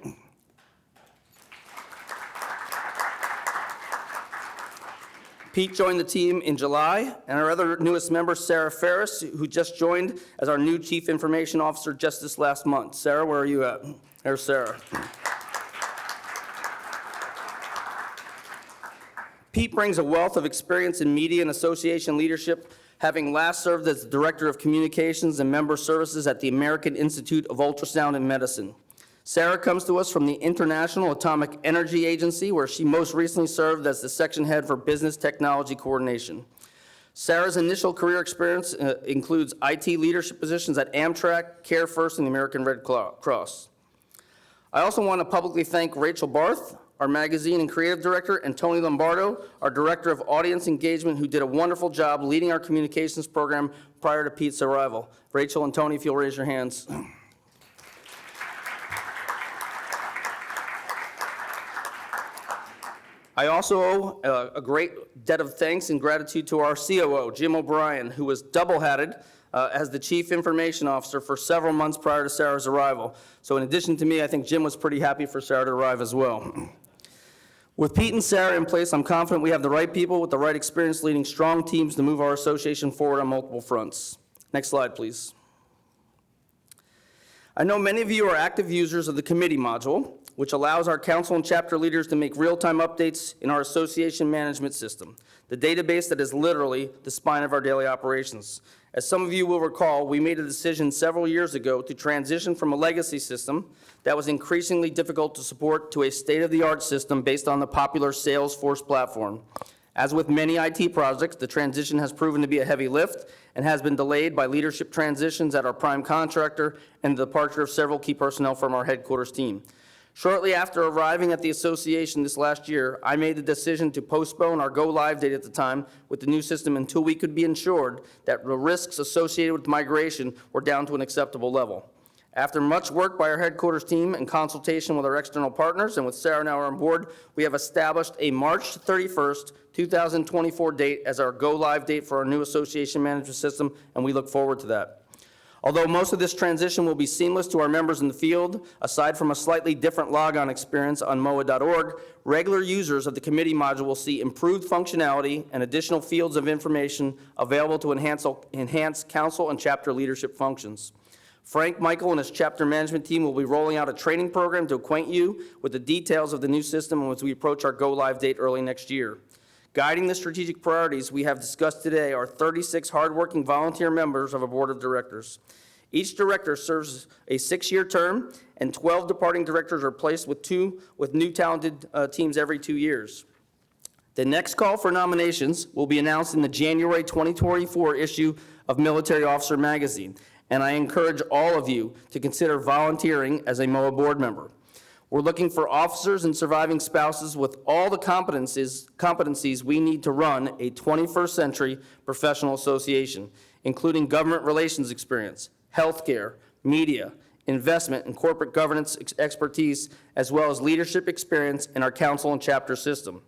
Pete joined the team in July, and our other newest member, Sarah Ferris, who just joined as our new Chief Information Officer just this last month. Sarah, where are you at? There's Sarah. Pete brings a wealth of experience in media and association leadership, having last served as the Director of Communications and Member Services at the American Institute of Ultrasound and Medicine. Sarah comes to us from the International Atomic Energy Agency, where she most recently served as the Section Head for Business Technology Coordination. Sarah's initial career experience includes IT leadership positions at Amtrak, Care First, and the American Red Cross. I also want to publicly thank Rachel Barth, our magazine and creative director, and Tony Lombardo, our director of audience engagement, who did a wonderful job leading our communications program prior to Pete's arrival. Rachel and Tony, if you'll raise your hands. I also owe a great debt of thanks and gratitude to our COO, Jim O'Brien, who was double-hatted as the Chief Information Officer for several months prior to Sarah's arrival. So in addition to me, I think Jim was pretty happy for Sarah to arrive as well. With Pete and Sarah in place, I'm confident we have the right people with the right experience leading strong teams to move our association forward on multiple fronts. Next slide, please. I know many of you are active users of the committee module, which allows our council and chapter leaders to make real-time updates in our association management system, the database that is literally the spine of our daily operations. As some of you will recall, we made a decision several years ago to transition from a legacy system that was increasingly difficult to support to a state-of-the-art system based on the popular Salesforce platform. As with many IT projects, the transition has proven to be a heavy lift and has been delayed by leadership transitions at our prime contractor and the departure of several key personnel from our headquarters team. Shortly after arriving at the association this last year, I made the decision to postpone our go-live date at the time with the new system until we could be ensured that the risks associated with migration were down to an acceptable level. After much work by our headquarters team and consultation with our external partners and with Sarah now on board, we have established a March 31st, 2024 date as our go-live date for our new association management system, and we look forward to that. Although most of this transition will be seamless to our members in the field, aside from a slightly different logon experience on MOAA.org, regular users of the committee module will see improved functionality and additional fields of information available to enhance council and chapter leadership functions. Frank Michael and his chapter management team will be rolling out a training program to acquaint you with the details of the new system as we approach our go-live date early next year. Guiding the strategic priorities we have discussed today are 36 hardworking volunteer members of a board of directors. Each director serves a 6-year term, and 12 departing directors are placed with new talented teams every 2 years. The next call for nominations will be announced in the January 2024 issue of Military Officer Magazine, and I encourage all of you to consider volunteering as a MOAA board member. We're looking for officers and surviving spouses with all the competencies we need to run a 21st century professional association, including government relations experience, healthcare, media, investment, and corporate governance expertise, as well as leadership experience in our council and chapter system.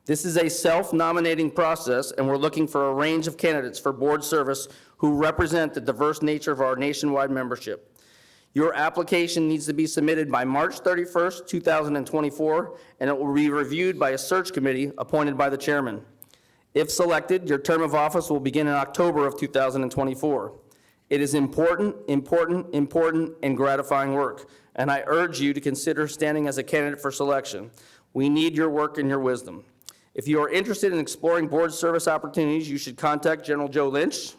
This is a self-nominating process, and we're looking for a range of candidates for board service who represent the diverse nature of our nationwide membership. Your application needs to be submitted by March 31st, 2024, and it will be reviewed by a search committee appointed by the chairman. If selected, your term of office will begin in October of 2024. It is important, and gratifying work, and I urge you to consider standing as a candidate for selection. We need your work and your wisdom. If you are interested in exploring board service opportunities, you should contact General Joe Lynch,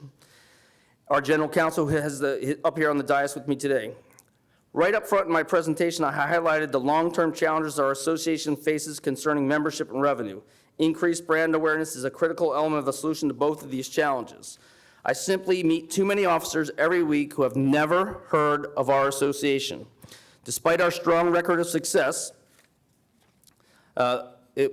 our general counsel, who has up here on the dais with me today. Right up front in my presentation, I highlighted the long-term challenges our association faces concerning membership and revenue. Increased brand awareness is a critical element of the solution to both of these challenges. I simply meet too many officers every week who have never heard of our association. Despite our strong record of success,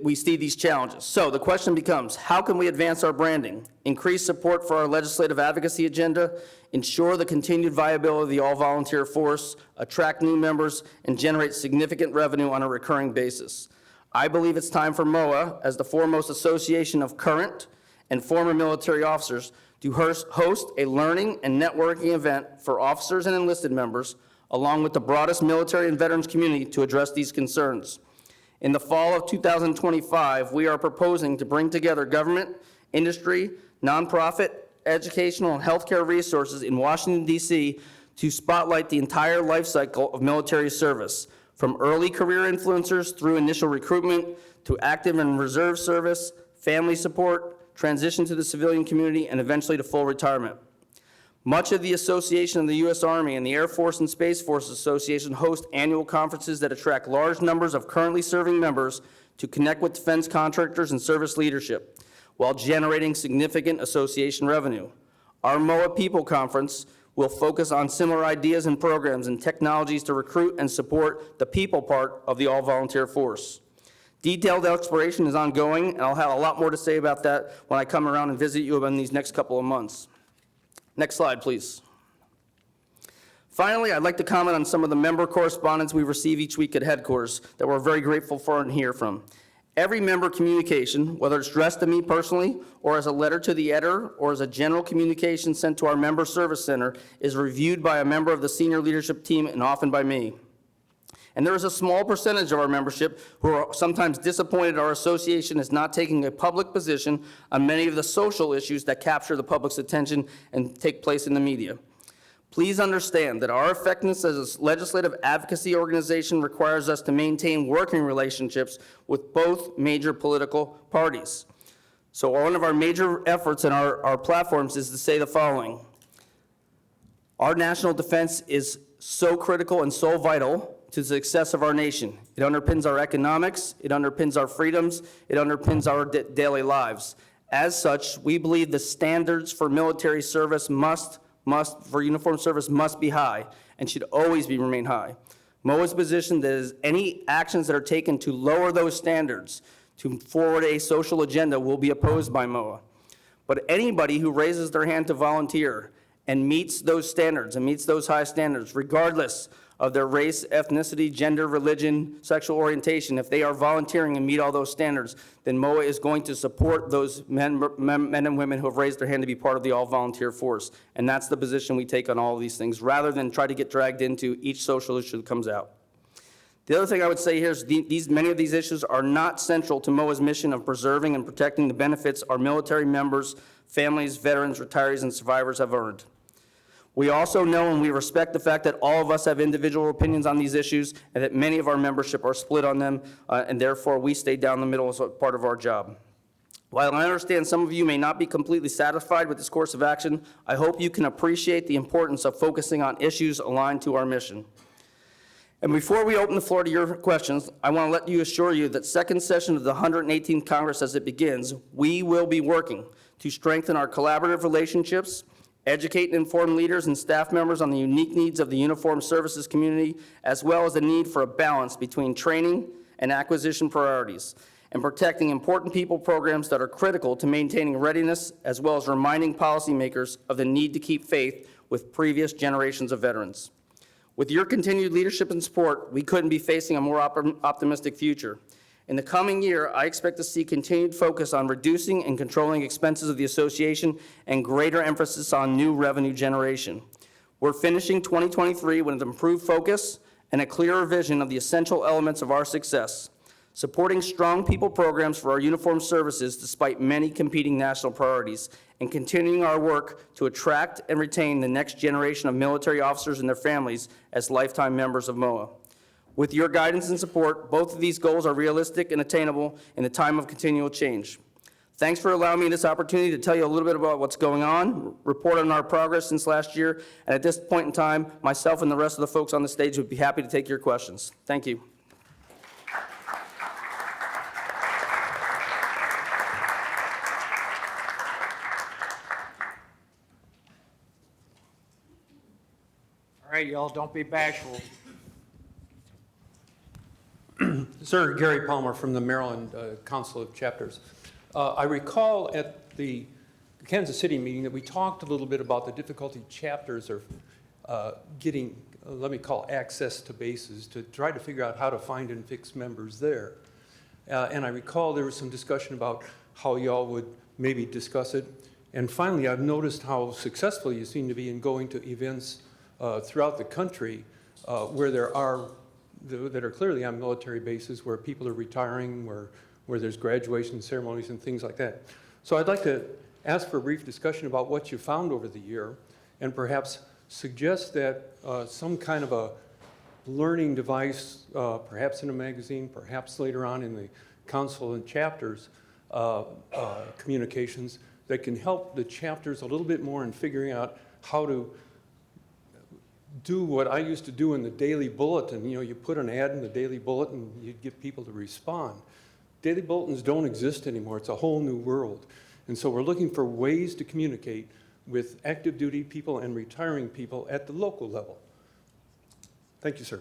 we see these challenges. So the question becomes, how can we advance our branding, increase support for our legislative advocacy agenda, ensure the continued viability of the all-volunteer force, attract new members, and generate significant revenue on a recurring basis? I believe it's time for MOAA, as the foremost association of current and former military officers, to host a learning and networking event for officers and enlisted members, along with the broadest military and veterans community, to address these concerns. In the fall of 2025, we are proposing to bring together government, industry, nonprofit, educational, and healthcare resources in Washington, D.C. to spotlight the entire life cycle of military service, from early career influencers through initial recruitment to active and reserve service, family support, transition to the civilian community, and eventually to full retirement. Much of the Association of the U.S. Army and the Air Force and Space Force Association host annual conferences that attract large numbers of currently serving members to connect with defense contractors and service leadership, while generating significant association revenue. Our MOAA People Conference will focus on similar ideas and programs and technologies to recruit and support the people part of the all-volunteer force. Detailed exploration is ongoing, and I'll have a lot more to say about that when I come around and visit you in these next couple of months. Next slide, please. Finally, I'd like to comment on some of the member correspondence we receive each week at headquarters that we're very grateful for and hear from. Every member communication, whether it's addressed to me personally or as a letter to the editor or as a general communication sent to our member service center, is reviewed by a member of the senior leadership team and often by me. And there is a small percentage of our membership who are sometimes disappointed our association is not taking a public position on many of the social issues that capture the public's attention and take place in the media. Please understand that our effectiveness as a legislative advocacy organization requires us to maintain working relationships with both major political parties. So one of our major efforts in our platforms is to say the following. Our national defense is so critical and so vital to the success of our nation. It underpins our economics, it underpins our freedoms, it underpins our daily lives. As such, we believe the standards for military service for uniformed service must be high and should always remain high. MOAA's position is any actions that are taken to lower those standards to forward a social agenda will be opposed by MOAA. But anybody who raises their hand to volunteer and meets those standards and meets those high standards, regardless of their race, ethnicity, gender, religion, sexual orientation, if they are volunteering and meet all those standards, then MOAA is going to support those men and women who have raised their hand to be part of the all-volunteer force. And that's the position we take on all of these things, rather than try to get dragged into each social issue that comes out. The other thing I would say here is many of these issues are not central to MOAA's mission of preserving and protecting the benefits our military members, families, veterans, retirees, and survivors have earned. We also know and we respect the fact that all of us have individual opinions on these issues and that many of our membership are split on them, and therefore we stay down the middle as part of our job. While I understand some of you may not be completely satisfied with this course of action, I hope you can appreciate the importance of focusing on issues aligned to our mission. And before we open the floor to your questions, I want to let you assure you that second session of the 118th Congress as it begins, we will be working to strengthen our collaborative relationships, educate and inform leaders and staff members on the unique needs of the uniformed services community, as well as the need for a balance between training and acquisition priorities, and protecting important people programs that are critical to maintaining readiness, as well as reminding policymakers of the need to keep faith with previous generations of veterans. With your continued leadership and support, we couldn't be facing a more optimistic future. In the coming year, I expect to see continued focus on reducing and controlling expenses of the association and greater emphasis on new revenue generation. We're finishing 2023 with an improved focus and a clearer vision of the essential elements of our success, supporting strong people programs for our uniformed services despite many competing national priorities, and continuing our work to attract and retain the next generation of military officers and their families as lifetime members of MOAA. With your guidance and support, both of these goals are realistic and attainable in a time of continual change. Thanks for allowing me this opportunity to tell you a little bit about what's going on, report on our progress since last year, and at this point in time, myself and the rest of the folks on the stage would be happy to take your questions. Thank you. right, y'all, don't be bashful. Sir, Gary Palmer from the Maryland Council of Chapters. I recall at the Kansas City meeting that we talked a little bit about the difficulty chapters are getting, let me call, access to bases to try to figure out how to find and fix members there. And I recall there was some discussion about how y'all would maybe discuss it. And finally, I've noticed how successful you seem to be in going to events throughout the country where there are that are clearly on military bases, where people are retiring, where there's graduation ceremonies and things like that. So I'd like to ask for a brief discussion about what you found over the year, and perhaps suggest that some kind of a learning device, perhaps in a magazine, perhaps later on in the council and chapters communications, that can help the chapters a little bit more in figuring out how to do what I used to do in the Daily Bulletin. You know, you put an ad in the Daily Bulletin, you'd get people to respond. Daily bulletins don't exist anymore. It's a whole new world. And so we're looking for ways to communicate with active duty people and retiring people at the local level. Thank you, sir.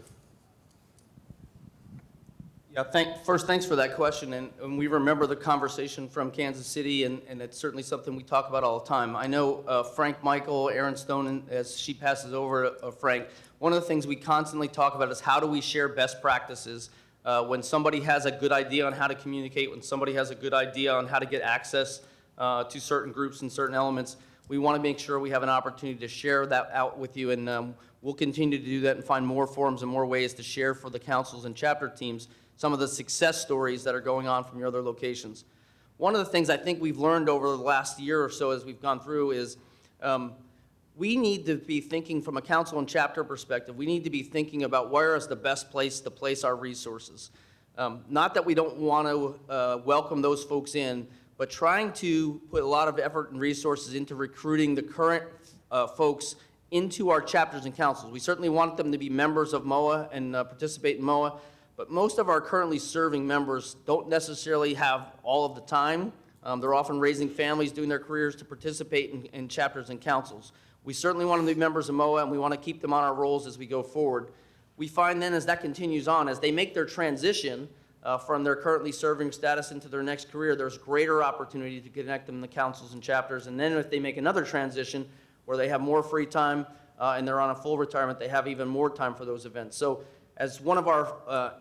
Yeah, first, thanks for that question, and we remember the conversation from Kansas City, and it's certainly something we talk about all the time. I know Frank Michael, Aaron Stone, and as she passes over to Frank, one of the things we constantly talk about is how do we share best practices when somebody has a good idea on how to communicate, when somebody has a good idea on how to get access to certain groups and certain elements. We want to make sure we have an opportunity to share that out with you, and we'll continue to do that and find more forums and more ways to share for the councils and chapter teams some of the success stories that are going on from your other locations. One of the things I think we've learned over the last year or so as we've gone through is we need to be thinking from a council and chapter perspective. We need to be thinking about where is the best place to place our resources. Not that we don't want to welcome those folks in, but trying to put a lot of effort and resources into recruiting the current folks into our chapters and councils. We certainly want them to be members of MOAA and participate in MOAA, but most of our currently serving members don't necessarily have all of the time. They're often raising families, doing their careers to participate in chapters and councils. We certainly want them to be members of MOAA, and we want to keep them on our rolls as we go forward. We find then as that continues on, as they make their transition from their currently serving status into their next career, there's greater opportunity to connect them in the councils and chapters. And then if they make another transition where they have more free time and they're on a full retirement, they have even more time for those events. So as one of our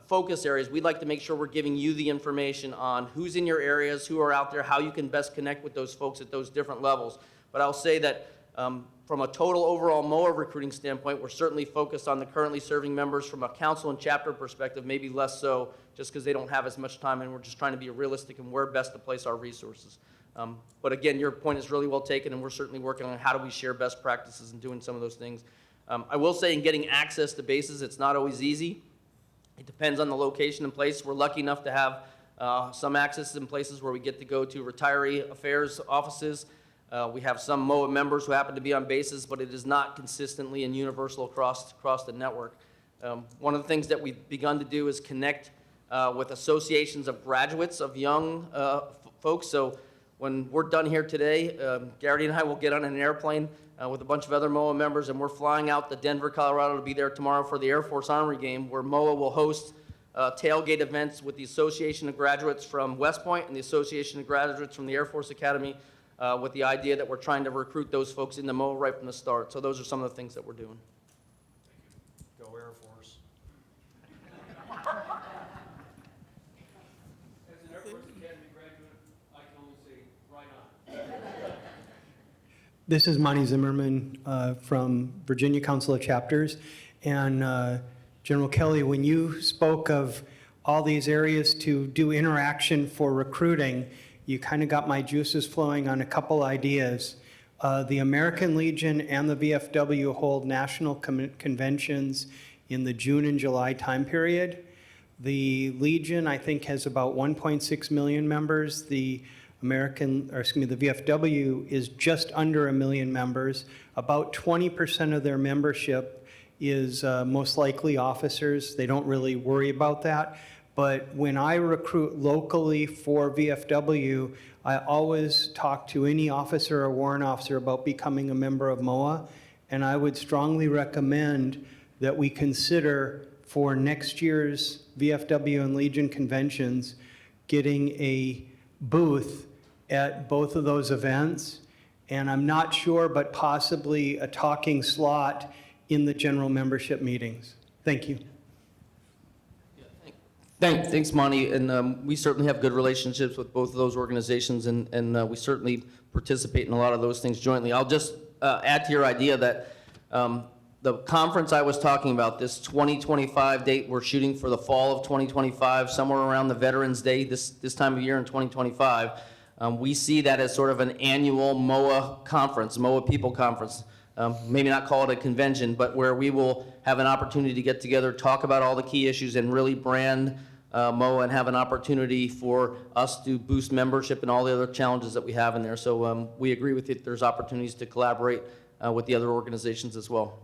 focus areas, we'd like to make sure we're giving you the information on who's in your areas, who are out there, how you can best connect with those folks at those different levels. But I'll say that from a total overall MOAA recruiting standpoint, we're certainly focused on the currently serving members. From a council and chapter perspective, maybe less so, just because they don't have as much time, and we're just trying to be realistic and where best to place our resources. But again, your point is really well taken, and we're certainly working on how do we share best practices and doing some of those things. I will say in getting access to bases, it's not always easy. It depends on the location and place. We're lucky enough to have some access in places where we get to go to retiree affairs offices. We have some MOAA members who happen to be on bases, but it is not consistently and universal across the network. One of the things that we've begun to do is connect with associations of graduates of young folks. So when we're done here today, Garrity and I will get on an airplane with a bunch of other MOAA members, and we're flying out to Denver, Colorado to be there tomorrow for the Air Force Armory game, where MOAA will host tailgate events with the Association of Graduates from West Point and the Association of Graduates from the Air Force Academy, with the idea that we're trying to recruit those folks into MOAA right from the start. So those are some of the things that we're doing. Go Air Force. As an Air Force Academy graduate, I can only say right on. This is Monty Zimmerman from Virginia Council of Chapters. And General Kelly, when you spoke of all these areas to do interaction for recruiting, you kind of got my juices flowing on a couple ideas. The American Legion and the VFW hold national conventions in the June and July time period. The Legion, I think, has about 1.6 million members. The VFW is just under 1 million members. About 20% of their membership is most likely officers. They don't really worry about that. But when I recruit locally for VFW, I always talk to any officer or warrant officer about becoming a member of MOAA. And I would strongly recommend that we consider for next year's VFW and Legion conventions, getting a booth at both of those events. And I'm not sure, but possibly a talking slot in the general membership meetings. Thank you. Thanks, Monty, and we certainly have good relationships with both of those organizations, and we certainly participate in a lot of those things jointly. I'll just add to your idea that the conference I was talking about, this 2025 date, we're shooting for the fall of 2025, somewhere around the Veterans Day this time of year in 2025. We see that as sort of an annual MOAA conference, MOAA People Conference. Maybe not call it a convention, but where we will have an opportunity to get together, talk about all the key issues, and really brand MOAA and have an opportunity for us to boost membership and all the other challenges that we have in there. So we agree with you. There's opportunities to collaborate with the other organizations as well.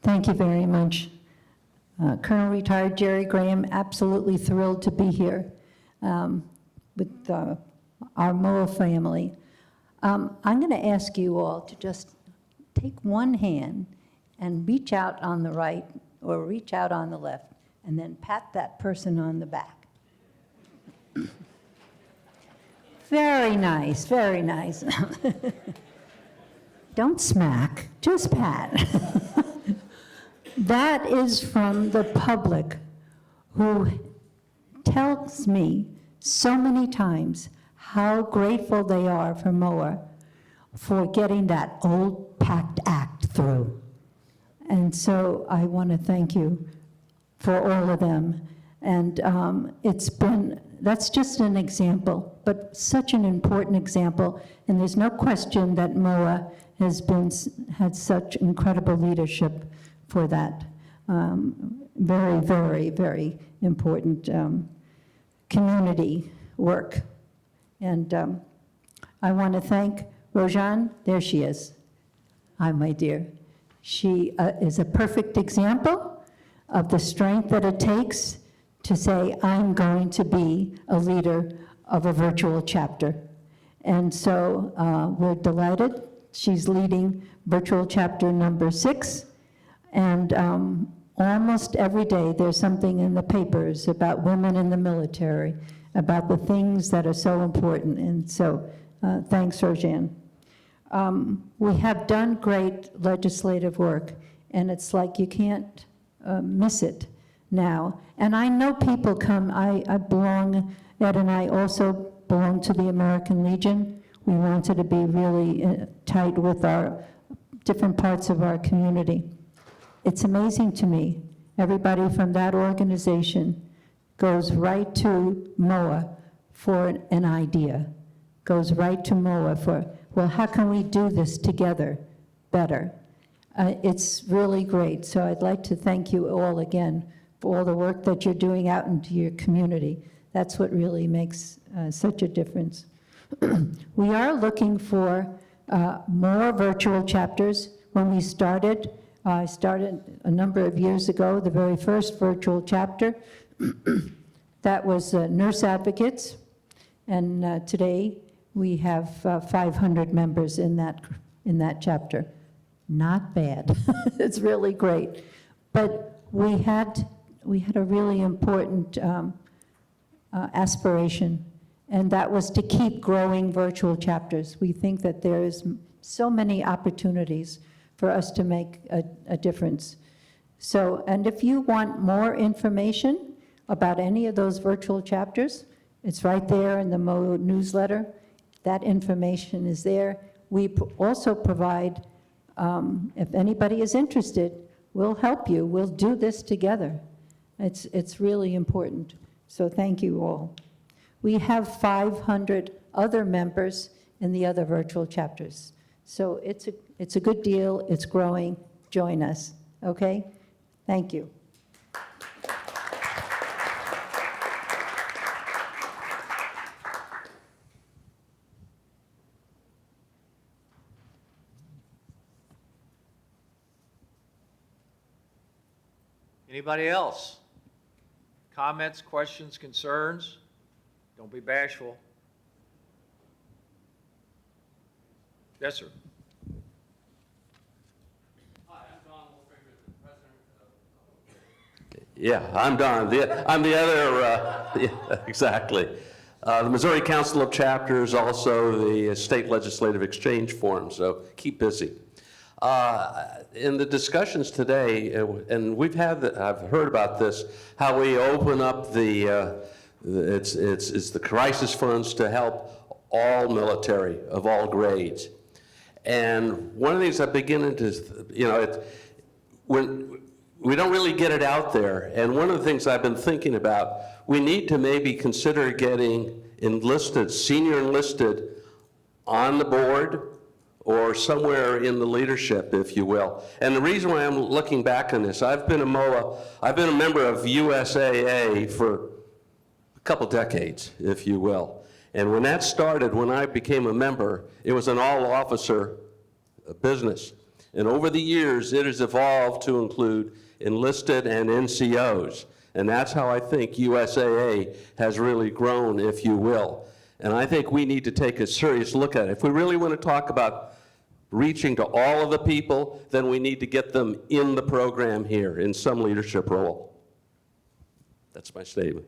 Thank you very much. Colonel Retired Jerry Graham, absolutely thrilled to be here with our MOAA family. I'm going to ask you all to just take one hand and reach out on the right or reach out on the left, and then pat that person on the back. Very nice, very nice. Don't smack, just pat. That is from the public who tells me so many times how grateful they are for MOAA for getting that old PACT Act through. And so I want to thank you for all of them. And that's just an example, but such an important example. And there's no question that MOAA had such incredible leadership for that. Very, very, very important community work. And I want to thank Rojan. There she is. Hi, my dear. She is a perfect example of the strength that it takes to say, I'm going to be a leader of a virtual chapter. And so we're delighted. She's leading virtual chapter number 6. And almost every day there's something in the papers about women in the military, about the things that are so important. And so thanks, Rojan. We have done great legislative work, and it's like you can't miss it now. And I know people come, I belong, Ed and I also belong to the American Legion. We wanted to be really tight with our different parts of our community. It's amazing to me, everybody from that organization goes right to MOAA for an idea, goes right to MOAA for, well, how can we do this together better? It's really great. So I'd like to thank you all again for all the work that you're doing out into your community. That's what really makes such a difference. We are looking for more virtual chapters. When we started, I started a number of years ago, the very first virtual chapter. That was Nurse Advocates, and today we have 500 members in that chapter. Not bad. It's really great. But we had a really important aspiration, and that was to keep growing virtual chapters. We think that there is so many opportunities for us to make a difference. So, and if you want more information about any of those virtual chapters, it's right there in the MOAA newsletter. That information is there. We also provide, if anybody is interested, we'll help you. We'll do this together. It's really important. So thank you all. We have 500 other members in the other virtual chapters. So it's a good deal. It's growing. Join us. Okay? Thank you. Anybody else? Comments, questions, concerns? Don't be bashful. Yes, sir. Yeah, I'm Don. I'm the other, yeah, exactly. The Missouri Council of Chapters, also the State Legislative Exchange Forum, so keep busy. In the discussions today, and I've heard about this, how we open up it's the crisis funds to help all military of all grades. And one of the things I'm beginning to, when we don't really get it out there, and one of the things I've been thinking about, we need to maybe consider getting senior enlisted on the board or somewhere in the leadership, if you will. And the reason why I'm looking back on this, I've been a MOAA, I've been a member of USAA for a couple decades, if you will. And when that started, when I became a member, it was an all-officer business. And over the years, it has evolved to include enlisted and NCOs. And that's how I think USAA has really grown, if you will. And I think we need to take a serious look at it. If we really want to talk about reaching to all of the people, then we need to get them in the program here in some leadership role. That's my statement.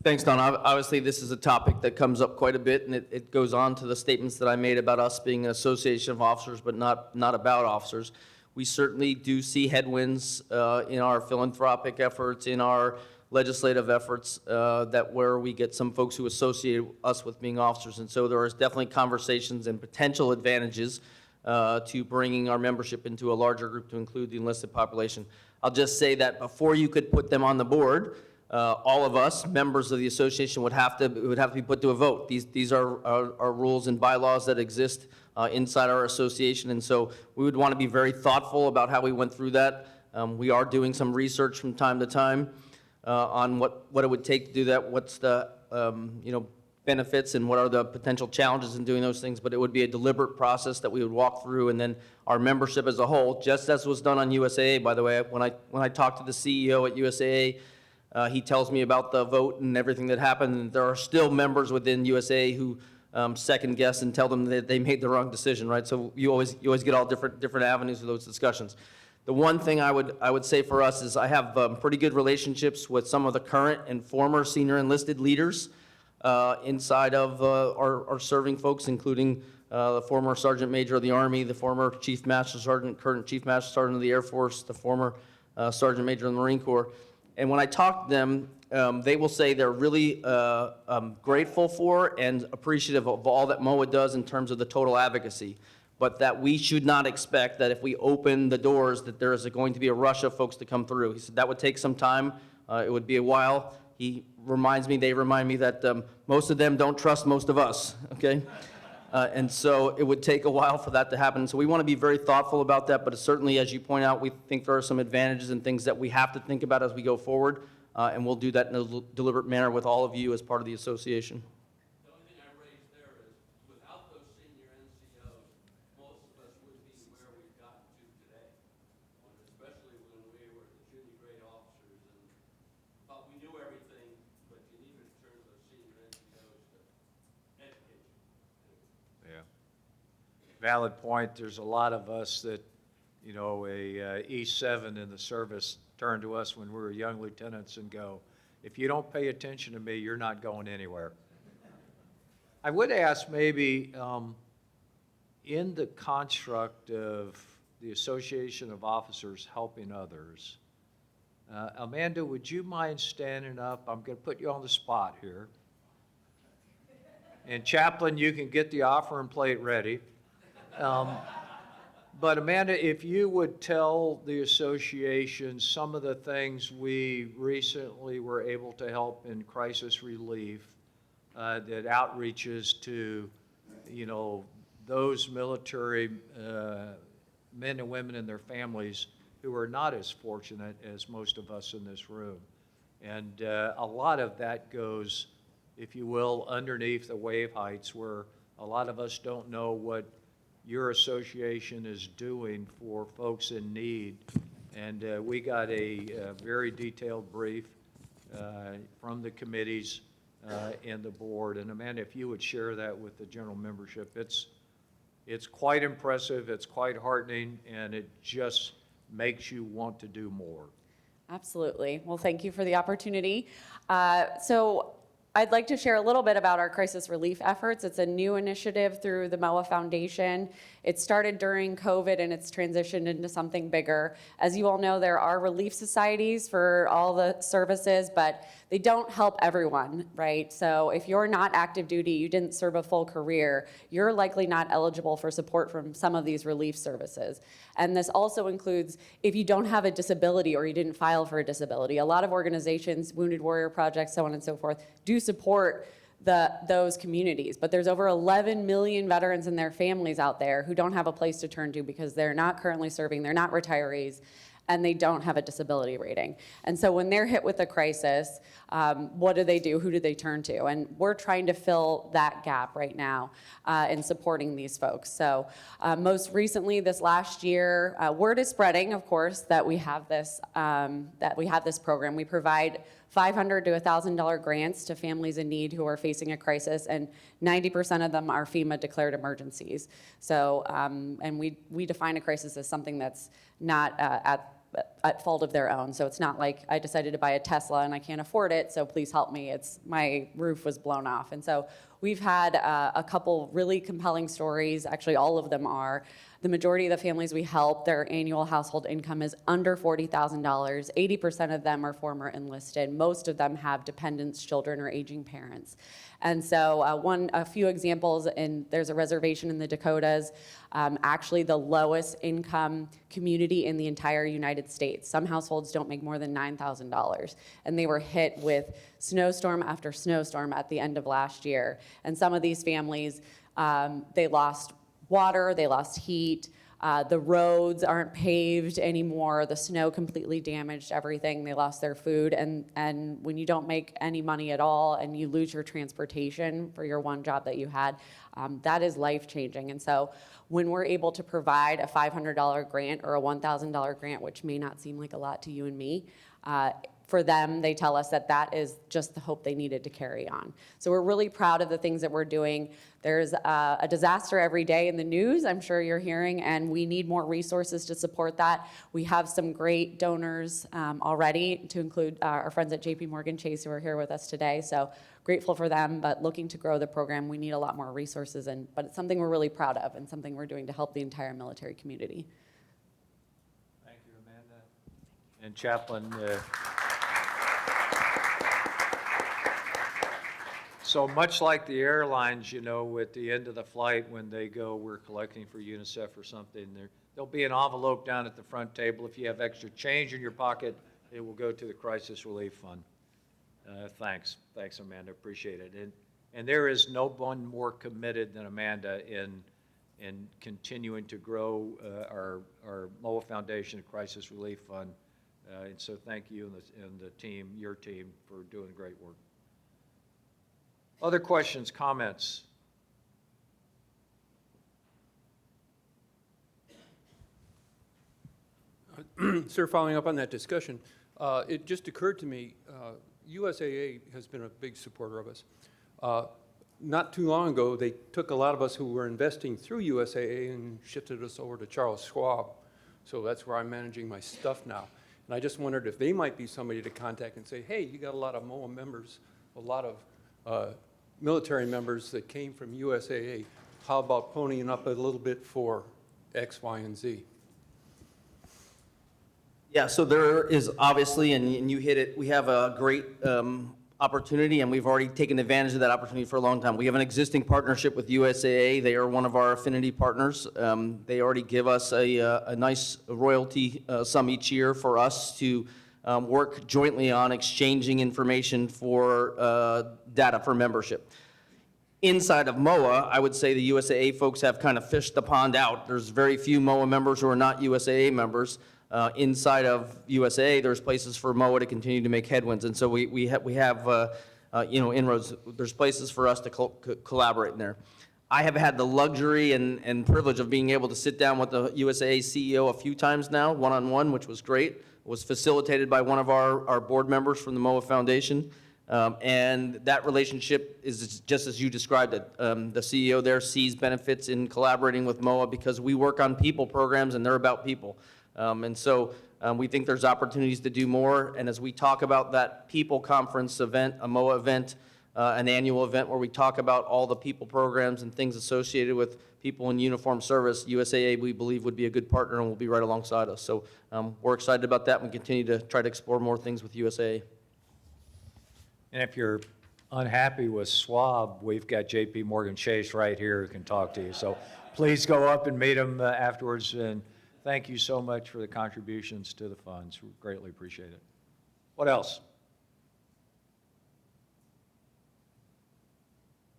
Thanks, Don. Obviously, this is a topic that comes up quite a bit, and it goes on to the statements that I made about us being an association of officers, but not about officers. We certainly do see headwinds in our philanthropic efforts, in our legislative efforts, where we get some folks who associate us with being officers. And so there is definitely conversations and potential advantages to bringing our membership into a larger group to include the enlisted population. I'll just say that before you could put them on the board, all of us, members of the association, would have to be put to a vote. These are rules and bylaws that exist inside our association, and so we would want to be very thoughtful about how we went through that. We are doing some research from time to time on what it would take to do that, what's the benefits and what are the potential challenges in doing those things, but it would be a deliberate process that we would walk through, and then our membership as a whole, just as was done on USAA, by the way. When I talked to the CEO at USAA, he tells me about the vote and everything that happened, and there are still members within USAA who second guess and tell them that they made the wrong decision, right? So you always get all different avenues of those discussions. The one thing I would say for us is I have pretty good relationships with some of the current and former senior enlisted leaders inside of our serving folks, including the former Sergeant Major of the Army, the former Chief Master Sergeant, current Chief Master Sergeant of the Air Force, the former Sergeant Major of the Marine Corps. And when I talk to them, they will say they're really grateful for and appreciative of all that MOAA does in terms of the total advocacy, but that we should not expect that if we open the doors that there is going to be a rush of folks to come through. He said that would take some time. It would be a while. They remind me that most of them don't trust most of us, okay? And so it would take a while for that to happen. So we want to be very thoughtful about that, but certainly, as you point out, we think there are some advantages and things that we have to think about as we go forward, and we'll do that in a deliberate manner with all of you as part of the association. The only thing I raised there is, without those senior NCOs, most of us would be where we've gotten to today, especially when we were the junior grade officers and thought we knew everything, but you needed to turn those senior NCOs to educate you. Yeah. Valid point. There's a lot of us that, a E7 in the service turned to us when we were young lieutenants and go, if you don't pay attention to me, you're not going anywhere. I would ask maybe in the construct of the Association of Officers Helping Others, Amanda, would you mind standing up? I'm going to put you on the spot here. And Chaplain, you can get the offering plate ready. But Amanda, if you would tell the association some of the things we recently were able to help in crisis relief, that outreaches to, those military men and women and their families who are not as fortunate as most of us in this room. And a lot of that goes, if you will, underneath the wave heights, where a lot of us don't know what your association is doing for folks in need. And we got a very detailed brief from the committees in the board. And Amanda, if you would share that with the general membership, it's quite impressive, it's quite heartening, and it just makes you want to do more. Absolutely. Well, thank you for the opportunity. So I'd like to share a little bit about our crisis relief efforts. It's a new initiative through the MOAA Foundation. It started during COVID and it's transitioned into something bigger. As you all know, there are relief societies for all the services, but they don't help everyone, right? So if you're not active duty, you didn't serve a full career, you're likely not eligible for support from some of these relief services. And this also includes if you don't have a disability or you didn't file for a disability. A lot of organizations, Wounded Warrior Project, so on and so forth, do support those communities. But there's over 11 million veterans and their families out there who don't have a place to turn to because they're not currently serving, they're not retirees, and they don't have a disability rating. And so when they're hit with a crisis, what do? Who do they turn to? And we're trying to fill that gap right now in supporting these folks. So most recently, this last year, word is spreading, of course, that we have this program. We provide $500 to $1,000 grants to families in need who are facing a crisis, and 90% of them are FEMA declared emergencies. So, and we define a crisis as something that's not at fault of their own. So it's not like I decided to buy a Tesla and I can't afford it, so please help me. It's my roof was blown off. And so we've had a couple really compelling stories. Actually, all of them are. The majority of the families we help, their annual household income is under $40,000. 80% of them are former enlisted. Most of them have dependents, children, or aging parents. And so a few examples, and there's a reservation in the Dakotas, actually the lowest income community in the entire United States. Some households don't make more than $9,000. And they were hit with snowstorm after snowstorm at the end of last year. And some of these families, they lost water, they lost heat, the roads aren't paved anymore, the snow completely damaged everything, they lost their food, and when you don't make any money at all and you lose your transportation for your one job that you had, that is life-changing. And so when we're able to provide a $500 grant or a $1,000 grant, which may not seem like a lot to you and me, for them, they tell us that that is just the hope they needed to carry on. So we're really proud of the things that we're doing. There's a disaster every day in the news, I'm sure you're hearing, and we need more resources to support that. We have some great donors already, to include our friends at JP Morgan Chase who are here with us today. So grateful for them, but looking to grow the program, we need a lot more resources, but it's something we're really proud of and something we're doing to help the entire military community. Thank you, Amanda. And Chaplain, so much like the airlines, you know, at the end of the flight when they go, we're collecting for UNICEF or something, there'll be an envelope down at the front table. If you have extra change in your pocket, it will go to the Crisis Relief Fund. Thanks, Amanda, appreciate it. And there is no one more committed than Amanda in continuing to grow our MOAA Foundation Crisis Relief Fund. And so thank you and the team, your team, for doing great work. Other questions, comments? Sir, following up on that discussion, it just occurred to me, USAA has been a big supporter of us. Not too long ago, they took a lot of us who were investing through USAA and shifted us over to Charles Schwab. So that's where I'm managing my stuff now. And I just wondered if they might be somebody to contact and say, hey, you got a lot of MOAA members, a lot of military members that came from USAA. How about ponying up a little bit for X, Y, and Z? Yeah, so there is obviously, and you hit it, we have a great opportunity, and we've already taken advantage of that opportunity for a long time. We have an existing partnership with USAA. They are one of our affinity partners. They already give us a nice royalty sum each year for us to work jointly on exchanging information for data for membership. Inside of MOAA, I would say the USAA folks have kind of fished the pond out. There's very few MOAA members who are not USAA members. Inside of USAA, there's places for MOAA to continue to make headwinds, and so we have inroads. There's places for us to collaborate in there. I have had the luxury and privilege of being able to sit down with the USAA CEO a few times now, one-on-one, which was great. It was facilitated by one of our board members from the MOAA Foundation. And that relationship is just as you described it. The CEO there sees benefits in collaborating with MOAA because we work on people programs and they're about people. And so we think there's opportunities to do more. And as we talk about that people conference event, a MOAA event, an annual event where we talk about all the people programs and things associated with people in uniform service, USAA, we believe, would be a good partner and will be right alongside us. So we're excited about that and continue to try to explore more things with USAA. And if you're unhappy with Schwab, we've got JP Morgan Chase right here who can talk to you. So please go up and meet him afterwards. And thank you so much for the contributions to the funds. We greatly appreciate it. What else?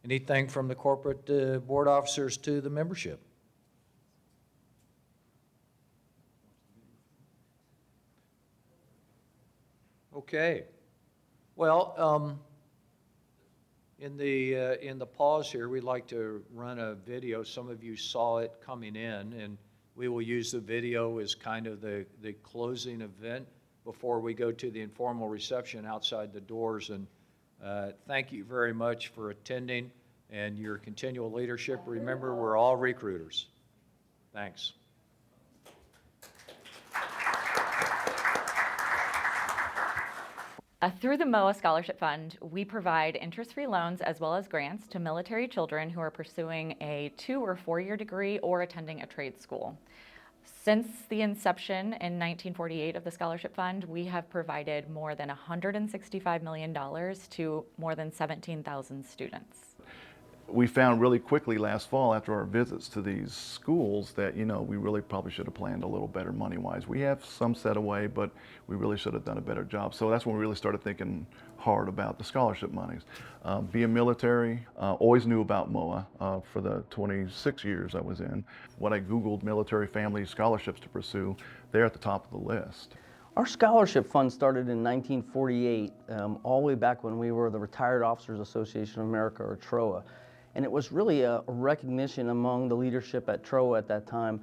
Anything from the corporate board officers to the membership? Okay. Well, in the pause here, we'd like to run a video. Some of you saw it coming in, and we will use the video as kind of the closing event before we go to the informal reception outside the doors. And thank you very much for attending and your continual leadership. Remember, we're all recruiters. Thanks. Through the MOAA Scholarship Fund, we provide interest-free loans as well as grants to military children who are pursuing a 2- or 4-year degree or attending a trade school. Since the inception in 1948 of the Scholarship Fund, we have provided more than $165 million to more than 17,000 students. We found really quickly last fall after our visits to these schools that, we really probably should have planned a little better money-wise. We have some set away, but we really should have done a better job. So that's when we really started thinking hard about the scholarship monies. Being military, always knew about MOAA for the 26 years I was in. When I Googled military family scholarships to pursue, they're at the top of the list. Our scholarship fund started in 1948, all the way back when we were the Retired Officers Association of America, or TROA. And it was really a recognition among the leadership at TROA at that time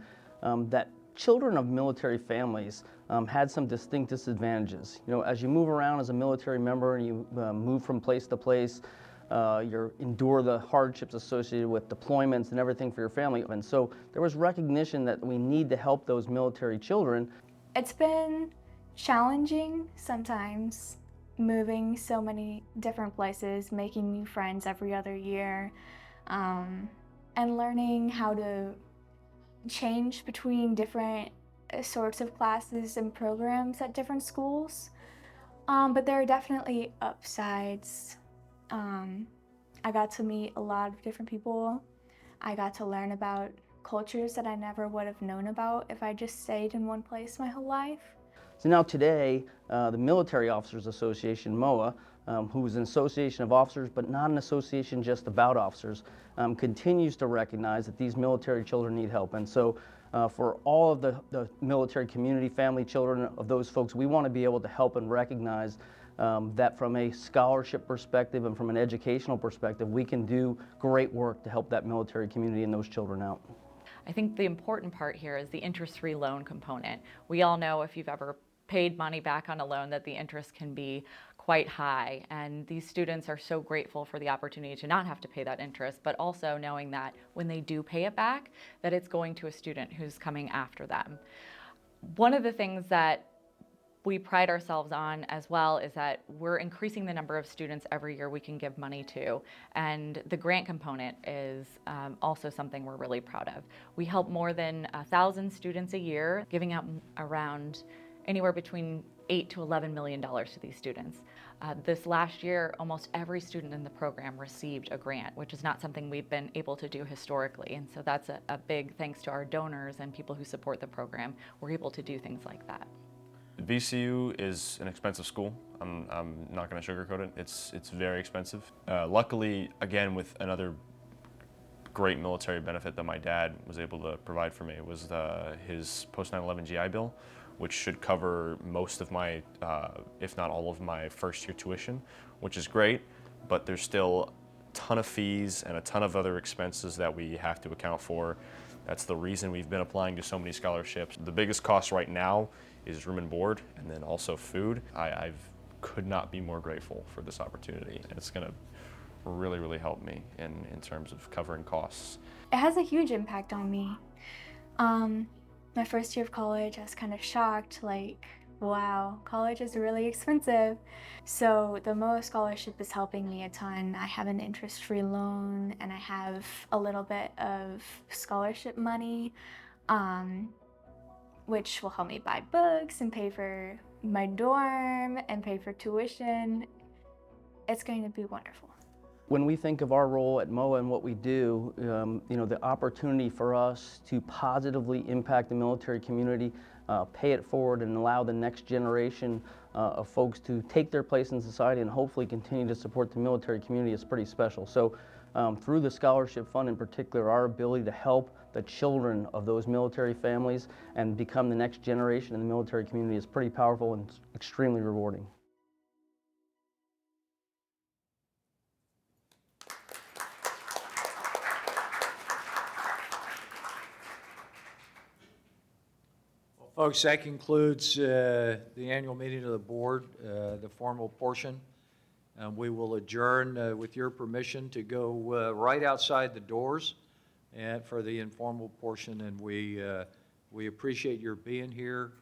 that children of military families had some distinct disadvantages. As you move around as a military member and you move from place to place, you endure the hardships associated with deployments and everything for your family. And so there was recognition that we need to help those military children. It's been challenging sometimes, moving so many different places, making new friends every other year, and learning how to change between different sorts of classes and programs at different schools. But there are definitely upsides. I got to meet a lot of different people. I got to learn about cultures that I never would have known about if I just stayed in one place my whole life. So now today, the Military Officers Association, MOAA, who is an association of officers, but not an association just about officers, continues to recognize that these military children need help. And so for all of the military community, family, children of those folks, we want to be able to help and recognize that from a scholarship perspective and from an educational perspective, we can do great work to help that military community and those children out. I think the important part here is the interest-free loan component. We all know, if you've ever paid money back on a loan, that the interest can be quite high, and these students are so grateful for the opportunity to not have to pay that interest, but also knowing that when they do pay it back, that it's going to a student who's coming after them. One of the things that we pride ourselves on as well is that we're increasing the number of students every year we can give money to, and the grant component is also something we're really proud of. We help more than 1,000 students a year, giving out around anywhere between $8 to $11 million to these students. This last year, almost every student in the program received a grant, which is not something we've been able to do historically. And so that's a big thanks to our donors and people who support the program. We're able to do things like that. VCU is an expensive school. I'm not going to sugarcoat it. It's very expensive. Luckily, again, with another great military benefit that my dad was able to provide for me was his post 9/11 GI Bill, which should cover most of my, if not all of my first year tuition, which is great, but there's still a ton of fees and a ton of other expenses that we have to account for. That's the reason we've been applying to so many scholarships. The biggest cost right now is room and board, and then also food. I've could not be more grateful for this opportunity. It's going to really, really help me in terms of covering costs. It has a huge impact on me. My first year of college, I was kind of shocked, like, wow, college is really expensive. So the MOAA scholarship is helping me a ton. I have an interest-free loan and I have a little bit of scholarship money, which will help me buy books and pay for my dorm and pay for tuition. It's going to be wonderful. When we think of our role at MOAA and what we do, the opportunity for us to positively impact the military community, pay it forward and allow the next generation of folks to take their place in society and hopefully continue to support the military community is pretty special. So through the scholarship fund in particular, our ability to help the children of those military families and become the next generation in the military community is pretty powerful and extremely rewarding. Folks, that concludes the annual meeting of the board, the formal portion. We will adjourn with your permission to go right outside the doors and for the informal portion. And we appreciate your being here.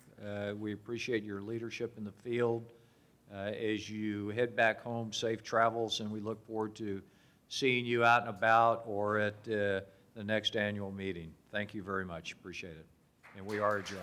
We appreciate your leadership in the field. As you head back home, safe travels, and we look forward to seeing you out and about or at the next annual meeting. Thank you very much. Appreciate it. And we are adjourned.